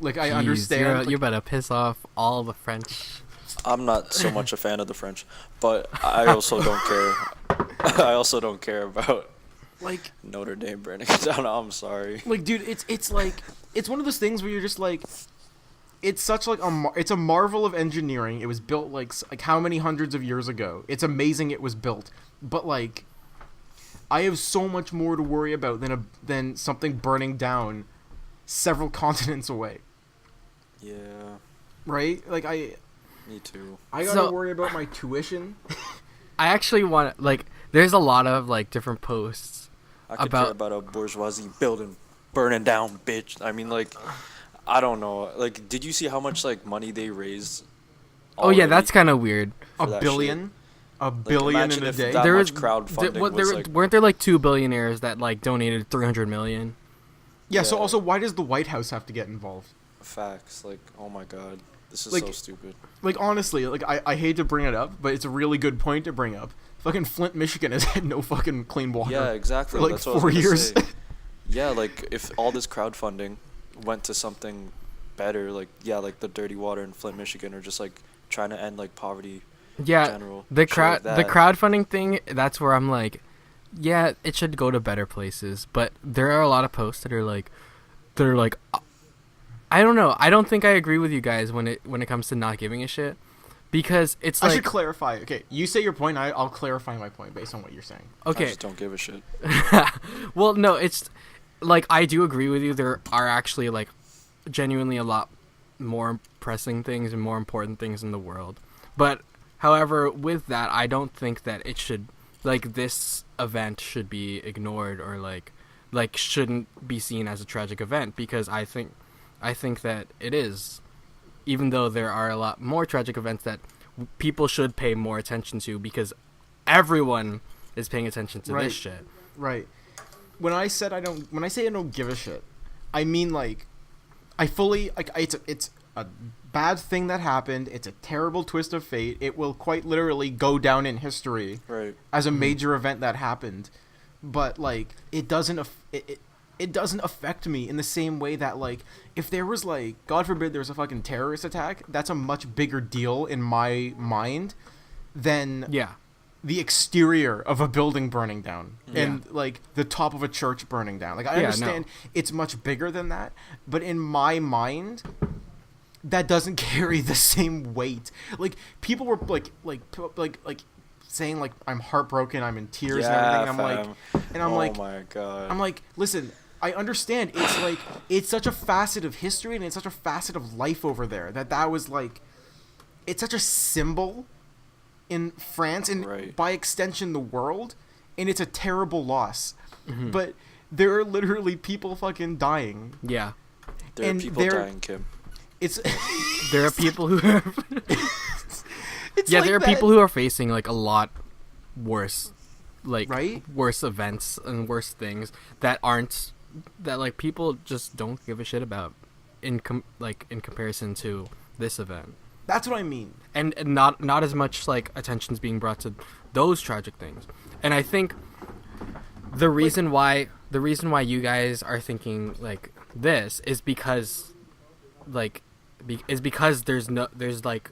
Like I Jeez, understand. You better piss off all the French. I'm not so much a fan of the French, but I also don't care. I also don't care about like Notre Dame burning down. I'm sorry. Like, dude, it's like it's one of those things where you're just like, it's such like it's a marvel of engineering. It was built like how many hundreds of years ago. It's amazing it was built, but like, I have so much more to worry about than something burning down several continents away. Yeah, Right? Like me too. I gotta So- worry about my tuition. I actually want, like, there's a lot of, like, different posts. I could About- care about a bourgeoisie building burning down, bitch. I mean, like, I don't know. Like, did you see how much like money they raised? Oh, yeah, that's already? kind of weird. A For that billion? A billion imagine in a if day? that There much was- crowdfunding what, was, like- weren't there, like, 2 billionaires that, like, donated 300 million? Yeah, so Yeah. also, why does the White House have to get involved? Facts. Like, oh my god, this is Like- so stupid. Like, honestly, like, I hate to bring it up, but it's a really good point to bring up. Fucking Flint, Michigan has had no fucking clean water. Yeah, exactly. For, like, That's what I was 4 gonna years. say. Yeah, like if all this crowdfunding went to something better, like like the dirty water in Flint, Michigan, or just like trying to end like poverty Yeah, in general. the shit crowd, like the that. crowdfunding thing, that's where I'm like, yeah, it should go to better places. But there are a lot of posts that are like, I don't know. I don't think I agree with you guys when it comes to not giving a shit, because it's I like, should clarify. Okay, you say your point. I'll clarify my point based on what you're saying. I okay, just don't give a shit. well, no, it's like I do agree with you. There are actually like genuinely a lot more pressing things and more important things in the world. But however, with that, I don't think that it should, like, this event should be ignored or like shouldn't be seen as a tragic event, because I think that it is, even though there are a lot more tragic events that people should pay more attention to, because everyone is paying attention to Right. this shit. Right. When I say I don't give a shit, I mean like, I fully like it's a bad thing that happened. It's a terrible twist of fate. It will quite literally go down in history Right. as a major event that happened. But like, it doesn't affect me in the same way that, like, if there was, like, God forbid there was a fucking terrorist attack, that's a much bigger deal in my mind than Yeah. the exterior of a building burning down Yeah. and like the top of a church burning down. Like, I Yeah, understand it's much bigger than that, but in my mind, that doesn't carry the same weight. Like, people were like saying like, I'm heartbroken, I'm in tears and everything. I'm fam. like, oh my god. I'm like, listen, I understand. It's like, it's such a facet of history and it's such a facet of life over there that was like, it's such a symbol in France and Right. by extension the world, and it's a terrible loss. Mhm. But there are literally people fucking dying. Yeah. there are and people they're- dying, Kim. It's There are people who are it's yeah, like there are that- people who are facing like a lot worse, like, Right? worse events and worse things that aren't, that like people just don't give a shit about in comparison to this event. That's what I mean. And not as much like attention's being brought to those tragic things. And I think the reason why you guys are thinking like this is because there's like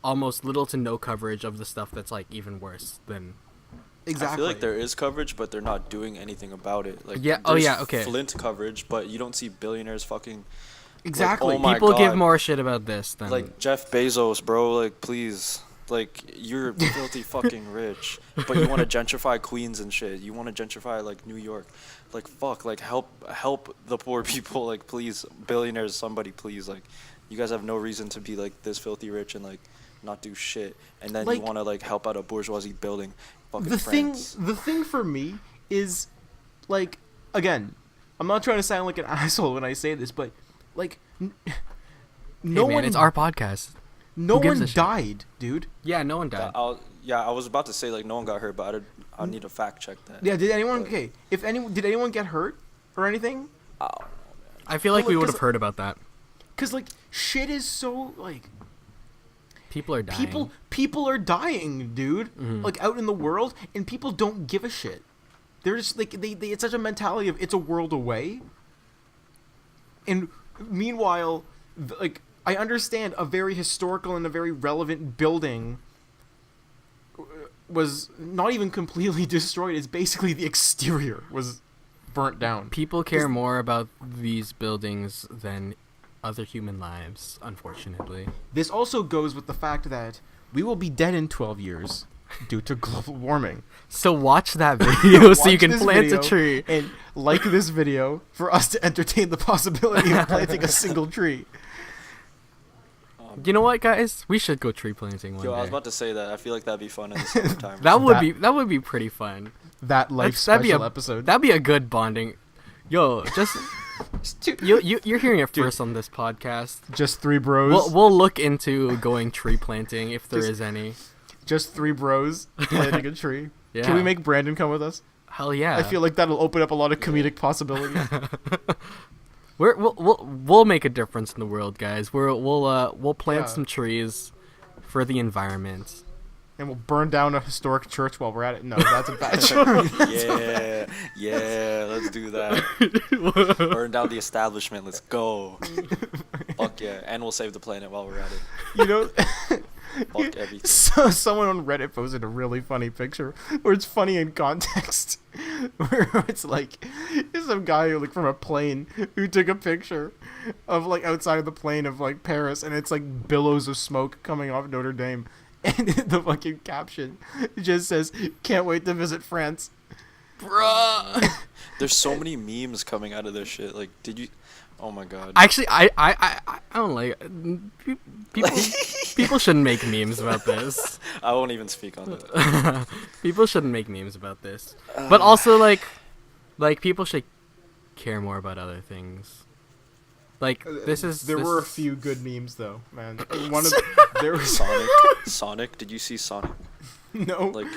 almost little to no coverage of the stuff that's like even worse than. Exactly. I feel like there is coverage, but they're not doing anything about it. Like, Yeah, oh there's yeah, okay. Flint coverage, but you don't see billionaires fucking Exactly. oh my People give God. more shit about this than Like Jeff Bezos, bro. Like, please. Like, you're filthy fucking rich, but you want to gentrify Queens and shit. You want to gentrify like New York. Like, fuck. Like, help the poor people. Like, please, billionaires, somebody, please. Like, you guys have no reason to be like this filthy rich and like not do shit. And then Like, you want to like help out a bourgeoisie building. Fucking the France. the thing for me is, like, again, I'm not trying to sound like an asshole when I say this, but like, no hey, man, one, it's our podcast. no who gives one a shit? died, dude. Yeah, no one died. I was about to say like no one got hurt, but I need to fact check that. Yeah, did anyone? But- Okay, did anyone get hurt or anything? Oh, I feel like Well, we like, would 'cause- have heard about that. Cause like shit is so like People are dying. people are dying, dude. Like out in the world, and people don't give a shit. They're just like they it's such a mentality of it's a world away. And meanwhile, like I understand a very historical and a very relevant building was not even completely destroyed. It's basically the exterior was burnt down. People care more about these buildings than other human lives, unfortunately. This also goes with the fact that we will be dead in 12 years due to global warming. So watch that video so you Watch can this plant video a tree. and like this video for us to entertain the possibility of planting a single tree. You know what, guys? We should go tree planting one yo, day. I was about to say that. I feel like that'd be fun in the summertime. that would be pretty fun. That life That'd be special a episode. That'd be a good bonding. Yo, just you're hearing it first on this podcast. Just three bros. We'll look into going tree planting if there Just- is any. Just three bros planting a tree. Yeah. Can we make Brandon come with us? Hell yeah. I feel like that'll open up a lot of comedic possibilities. We'll make a difference in the world, guys. We'll plant Yeah. some trees for the environment. And we'll burn down a historic church while we're at it. No, that's a bad choice. yeah, let's do that. Burn down the establishment. Let's go. Fuck yeah, and we'll save the planet while we're at it. You know, Fuck everything. so someone on Reddit posted a really funny picture where it's funny in context, where it's like there's some guy who, like, from a plane who took a picture of like outside of the plane of like Paris, and it's like billows of smoke coming off Notre Dame, and the fucking caption just says, "Can't wait to visit France." Bruh. There's so many memes coming out of this shit. Like, did you? Oh my god. Actually, I don't like people shouldn't make memes about this. I won't even speak on that. People shouldn't make memes about this. But also like people should care more about other things. Like There were a few good memes though, man. One of there was Sonic. Did you see Sonic? no. Like,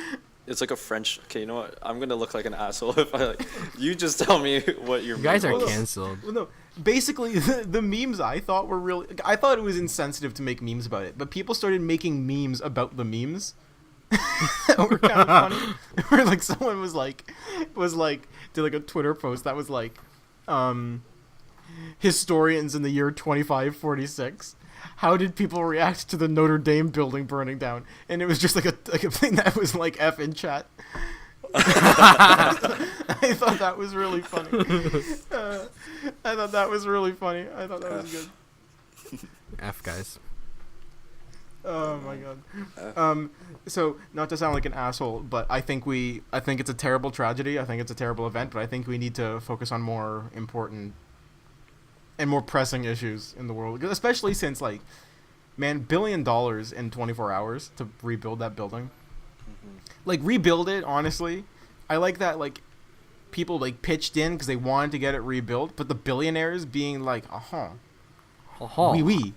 it's like a French. Okay, you know what? I'm gonna look like an asshole if I like. You just tell me what your You guys are meme was. canceled. Well, no. Basically, the memes I thought were really. I thought it was insensitive to make memes about it, but people started making memes about the memes. That were kind of funny. Where like someone was like, did like a Twitter post that was like, historians in the year 2546. How did people react to the Notre Dame building burning down? And it was just like a thing that was like F in chat. I thought that was really funny. I thought that was good. F guys. Oh my god. So not to sound like an asshole, but I think it's a terrible tragedy. I think it's a terrible event, but I think we need to focus on more important and more pressing issues in the world, especially since, like, man, $1 billion in 24 hours to rebuild that building. Like, rebuild it, honestly. I like that, like, people, like, pitched in because they wanted to get it rebuilt, but the billionaires being like, oui, oui.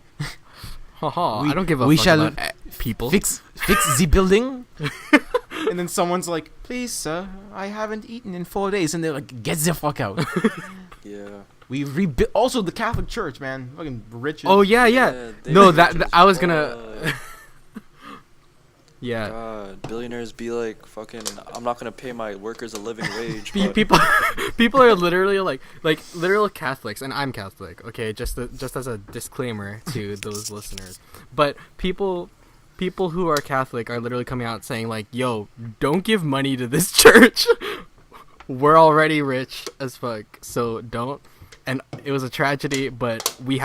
I don't give a we fuck shall about people. Fix the building. And then someone's like, please, sir, I haven't eaten in 4 days. And they're like, get the fuck out. Yeah. We rebuilt. Also, the Catholic Church, man. Fucking rich. Oh yeah. they No, rich that as I was fuck. gonna. Yeah. God, billionaires be like, fucking, I'm not gonna pay my workers a living wage. Pe- but people are literally like literal Catholics, and I'm Catholic. Okay, just as a disclaimer to those listeners. But people who are Catholic are literally coming out saying like, "Yo, don't give money to this church. We're already rich as fuck, so don't." and it was a tragedy. But we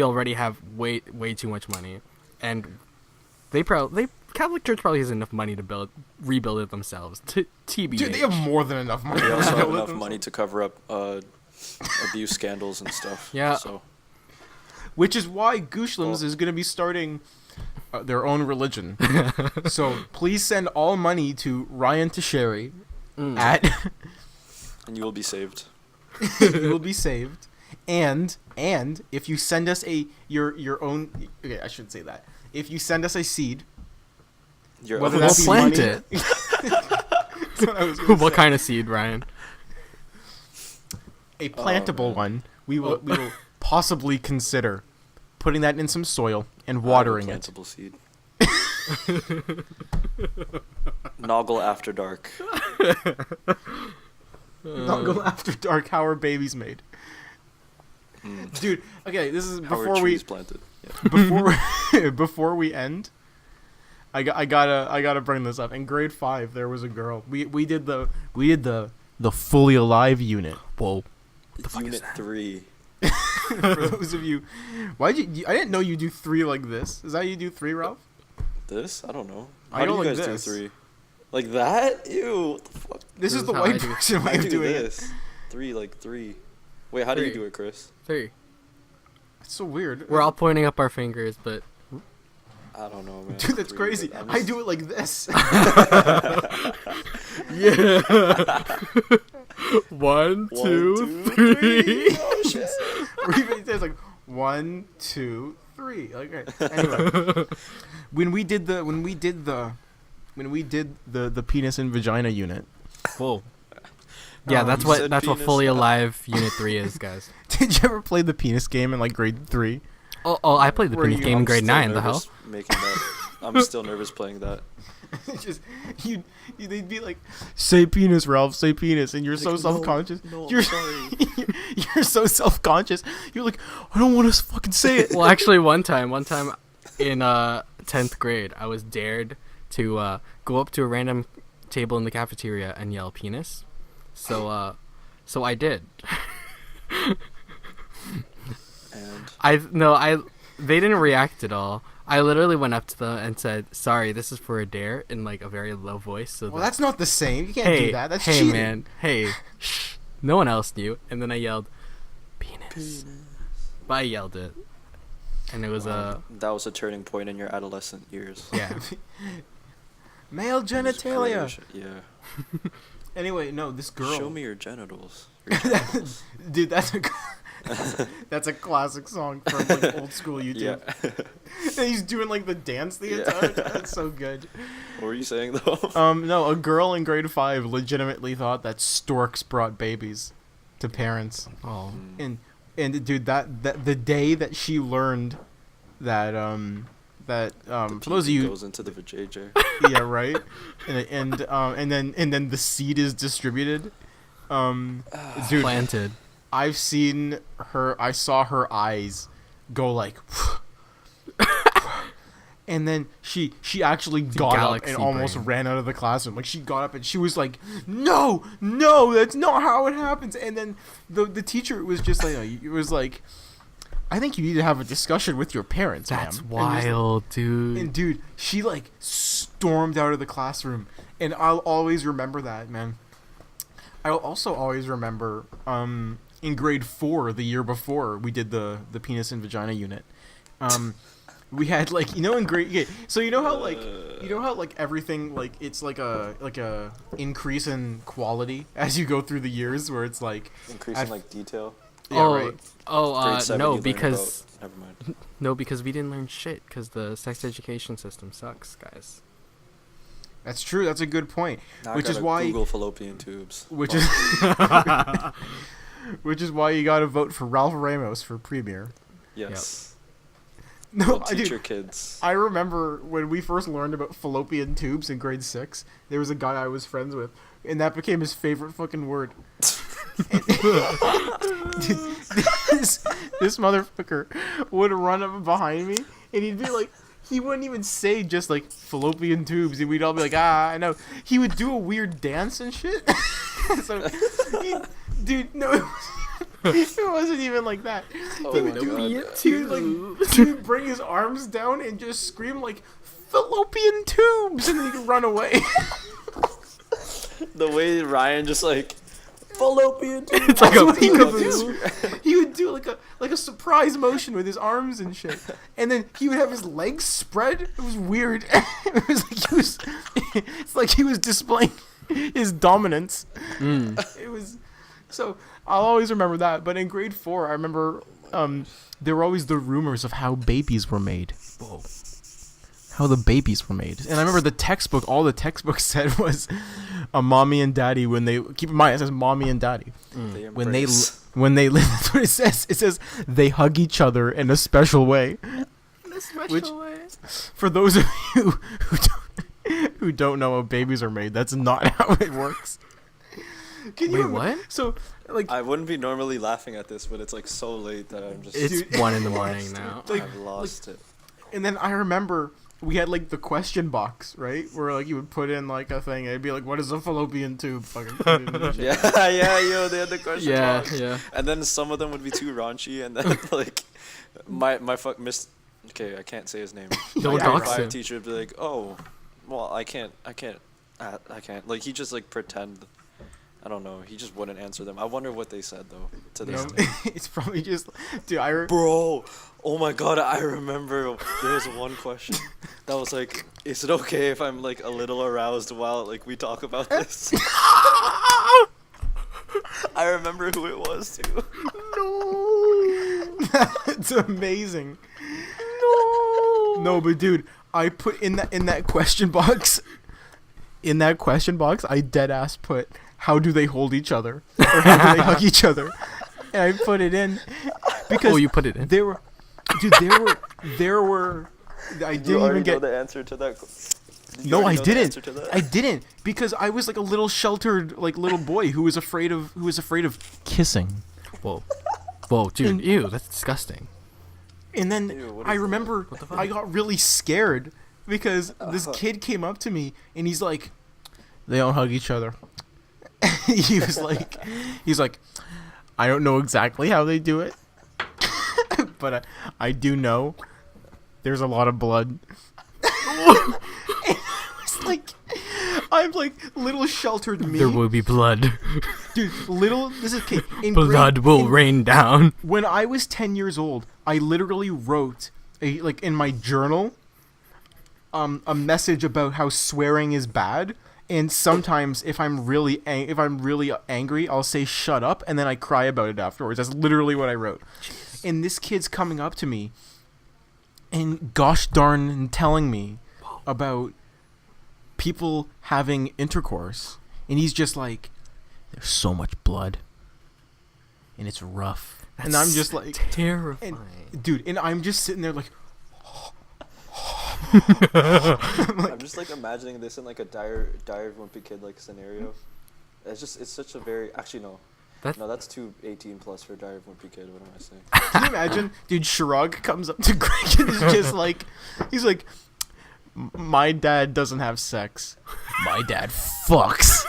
already have way too much money, and Catholic Church probably has enough money to rebuild it themselves. TBH. Dude, they have more than enough money. They also have enough money to cover up abuse scandals and stuff. Yeah. So. Which is why GOOSHLEMS is going to be starting their own religion. So please send all money to Ryan Tocheri at... And you will be saved. You will be saved. And if you send us your own... Okay, I shouldn't say that. If you send us a seed... We'll plant it. What kind of seed, Ryan? A plantable one. We will possibly consider putting that in some soil and watering it. Plantable seed. Noggle after dark. Noggle after dark. How are babies made? Dude, okay, this is How are before we trees planted? Yeah. before we end. I gotta bring this up. In grade 5, there was a girl. We did the fully alive unit. Whoa. Unit 3. For those of you, I didn't know you do 3 like this. Is that how you do 3, Ralph? This? I don't know. I How do go you like guys this. do 3? Like that? Ew. What the fuck? This is the how I white do. person way I of do doing it. this. 3 like 3. Wait, how do you 3. do it, Chris? 3. It's so weird. We're all pointing up our fingers, but I don't know, man. Dude, that's 3, crazy. but I do it like this. yeah. 1, 1, 2, 2, 3. 3. Oh shit. Or even it's like 1, 2, 3. Like, okay. Anyway, when we did the penis and vagina unit. Whoa. Yeah, that's you what said that's what penis. fully alive Unit 3 is, guys. Did you ever play the penis game in like grade 3? Oh, I played the Were penis you- game in I'm grade still 9. The hell? nervous making that. I'm still nervous playing that. Just they'd be like, "Say penis, Ralph. Say penis," and you're so Like, no, self-conscious. no, you're sorry. you're so self-conscious. You're like, "I don't want to fucking say it." Well, actually, one time in 10th grade, I was dared to go up to a random table in the cafeteria and yell penis. So I did. And They didn't react at all. I literally went up to them and said, "Sorry, this is for a dare," in like a very low voice. So Well, that's not the same. You can't do that. That's cheating. man, hey, shh. No one else knew. And then I yelled, "Penis!" But I yelled it, and it was that was a turning point in your adolescent years. yeah. Male genitalia. Yeah. Anyway, no, this girl. Show me your genitals. Your genitals. Dude, that's a classic song from like old school YouTube. Yeah. And he's doing like the dance the Yeah. entire time. It's so good. What were you saying though? No, a girl in grade 5 legitimately thought that storks brought babies to parents. Oh, And dude, that the day that she learned that for those of you goes into the vajayjay. yeah, right, and then the seed is distributed. Dude, planted. I saw her eyes go like and then she actually got up galaxy and almost brain. ran out of the classroom. Like she got up and she was like, no, that's not how it happens. And then the teacher was just like, it was like, I think you need to have a discussion with your parents, That's ma'am. wild, dude. And dude, she like stormed out of the classroom, and I'll always remember that, man. I'll also always remember in grade 4, the year before we did the penis and vagina unit. We had like, in grade, okay, so you know how like everything, like it's like a increase in quality as you go through the years, where it's like Increasing like detail. yeah, right. Grade 7, No, you learn because about- never mind. no, because we didn't learn shit. Because the sex education system sucks, guys. That's true. That's a good point. Now I Which is gotta why Google fallopian tubes. Which is which is why you got to vote for Ralph Ramos for premier. Yes. No, We'll I teach do. your kids. I remember when we first learned about fallopian tubes in grade 6. There was a guy I was friends with, and that became his favorite fucking word. This motherfucker would run up behind me, and he'd be like, he wouldn't even say just like fallopian tubes, and we'd all be like, I know. He would do a weird dance and shit. So, dude, no. It wasn't even like that. Oh He my would do God. he would, like, he would bring his arms down and just scream like fallopian tubes, and then he'd run away. The way Ryan just like fallopian tube. It's like That's a what he would peekaboo. do. He would do like a surprise motion with his arms and shit, and then he would have his legs spread. It was weird. It was like he was. It's like he was displaying his dominance. It was. So I'll always remember that. But in grade 4, I remember there were always the rumors of how babies were made. Whoa. How the babies were made. And I remember the textbook, all the textbook said was a mommy and daddy when they, keep in mind, it says mommy and daddy. When they that's what it says. It says they hug each other in a special way. In a special Which- way. For those of you who don't know how babies are made, that's not how it works. Can Wait, what? So, like, I wouldn't be normally laughing at this, but it's like so late that I'm just. It's Dude. 1 in the morning now. like- I've lost it. and then I remember we had like the question box, right? Where like you would put in like a thing, and it'd be like, "What is a fallopian tube?" Fucking put it in and shit. Yeah, yo, they had the question Yeah, box. yeah. And then some of them would be too raunchy, and then like my fuck miss. Okay, I can't say his name. Don't My grade dox 5 him. teacher would be like, "Oh, well, I can't. Like he just like pretend. I don't know. He just wouldn't answer them. I wonder what they said though to this No, day. it's probably just, dude. Bro, oh my God, I remember there was one question that was like, "Is it okay if I'm like a little aroused while like we talk about this?" I remember who it was too. It's amazing. No, but dude, I put in that question box. In that question box, I dead ass put, "How do they hold each other? Or how do they hug each other?" And I put it in because Oh, you put it in? there were. I You didn't already even get. know the answer to that. Did you No, I already know the didn't. answer to that? I didn't because I was like a little sheltered, like little boy who was afraid of kissing. Whoa. Whoa, dude. Ew, that's disgusting. And then Ew, what I is that? remember I got really scared because this kid came up to me and he's like, "They don't hug each other." he's like, "I don't know exactly how they do it, but I do know there's a lot of blood." It's like, I'm like little sheltered me, There will be blood. dude. This is kid. Blood will rain down. When I was 10 years old, I literally wrote in my journal a message about how swearing is bad, and sometimes if I'm really angry, I'll say "shut up," and then I cry about it afterwards. That's literally what I wrote. Jeez. And this kid's coming up to me and gosh darn telling me about people having intercourse, and he's just like, "There's so much blood and it's rough." And I'm just like, terrifying. dude, and I'm just sitting there like, I'm just like imagining this in like a Dire of Wimpy Kid like scenario. It's such a very that's too 18 plus for Dire of Wimpy Kid. What am I saying? can you imagine, dude? Shrug comes up to Greg and is just like, he's like, "My dad doesn't have sex. My dad fucks."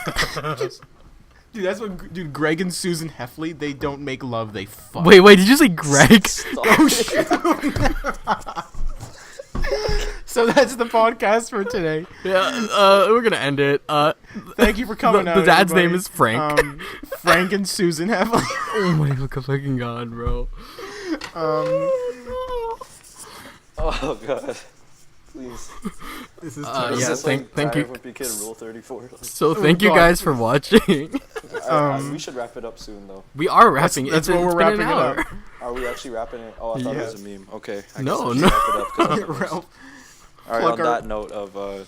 Dude, that's what. Dude, Greg and Susan Heffley, they don't make love, they fuck. Wait, did you say Greg? Oh shit! So that's the podcast for today. Yeah, we're gonna end it. Thank you for coming the out. dad's everybody. name is Frank. Frank and Susan Heffley. Oh my fucking god, bro. Oh God, please. This is Yeah, This is thank Dire you. of Wimpy Kid Rule 34. So thank you God. guys for watching. We should wrap it up soon though. We are wrapping it. That's It's what we're been an wrapping it hour. up. Are we actually wrapping it? Oh, I thought it was a meme. Okay. I No, guess no. I should wrap it up 'cause it's- Ralph. All right. Plug On our- that note of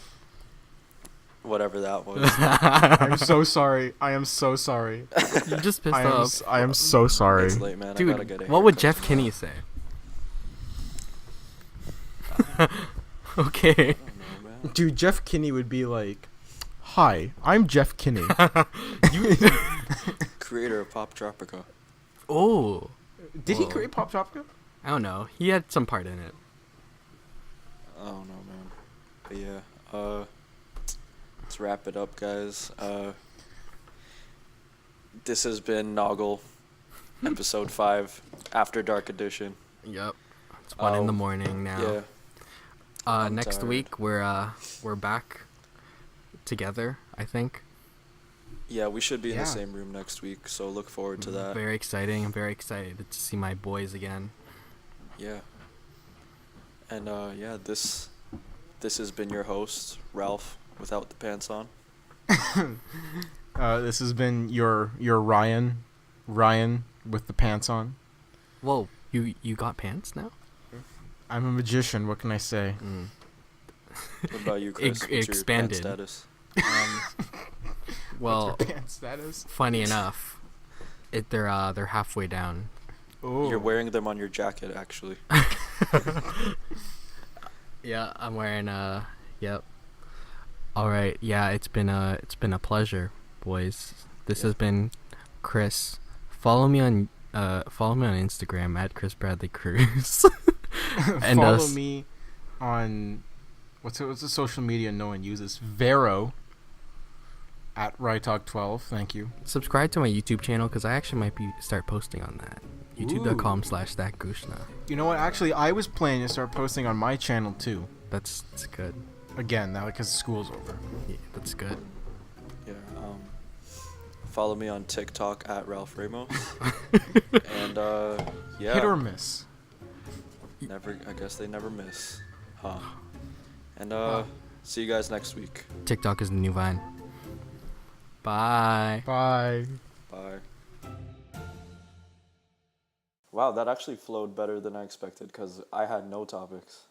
whatever that was. I'm so sorry. I am so sorry. You just pissed I am, off. I am so sorry. It's late, man. I gotta Dude, get a what would haircut. Jeff Kinney say? Okay. I don't know, man. Dude, Jeff Kinney would be like, "Hi, I'm Jeff Kinney." Creator of Pop Tropica. Oh. Did he Whoa. create Pop Tropica? I don't know. He had some part in it. I don't know, man. But yeah, let's wrap it up, guys. This has been Noggle. Episode 5, After Dark Edition. Yep. It's 1 in the Oh, morning now. Yeah. I'm Next tired. week we're back together, I think. Yeah, we should be in Yeah. the same room next week, so look forward to that. Very exciting. I'm very excited to see my boys again. Yeah. And yeah, this has been your host, Ralph, without the pants on. This has been your Ryan with the pants on. Whoa, you got pants now? I'm a magician. What can I say? What about you, Chris? What's your expanded. pants status? Well, What's your pants status? funny enough, they're halfway down. Oh. You're wearing them on your jacket, actually. Yeah, I'm wearing yep. All right, yeah, it's been a pleasure, boys. This has been Chris. Follow me on Instagram at Chris Bradley Cruz. And follow me on what's the social media no one uses? Vero at RyTalk12. Thank you. subscribe to my YouTube channel because I actually might start posting on that. YouTube.com/thatgooshna. You know what? Actually, I was planning to start posting on my channel too. That's good. Again, now because school's over. Yeah, that's good. Yeah. Follow me on TikTok at Ralph Ramos. And yeah. Hit or miss. I guess they never miss. Huh. And see you guys next week. TikTok is the new Vine. Bye. Bye. Bye. Wow, that actually flowed better than I expected because I had no topics.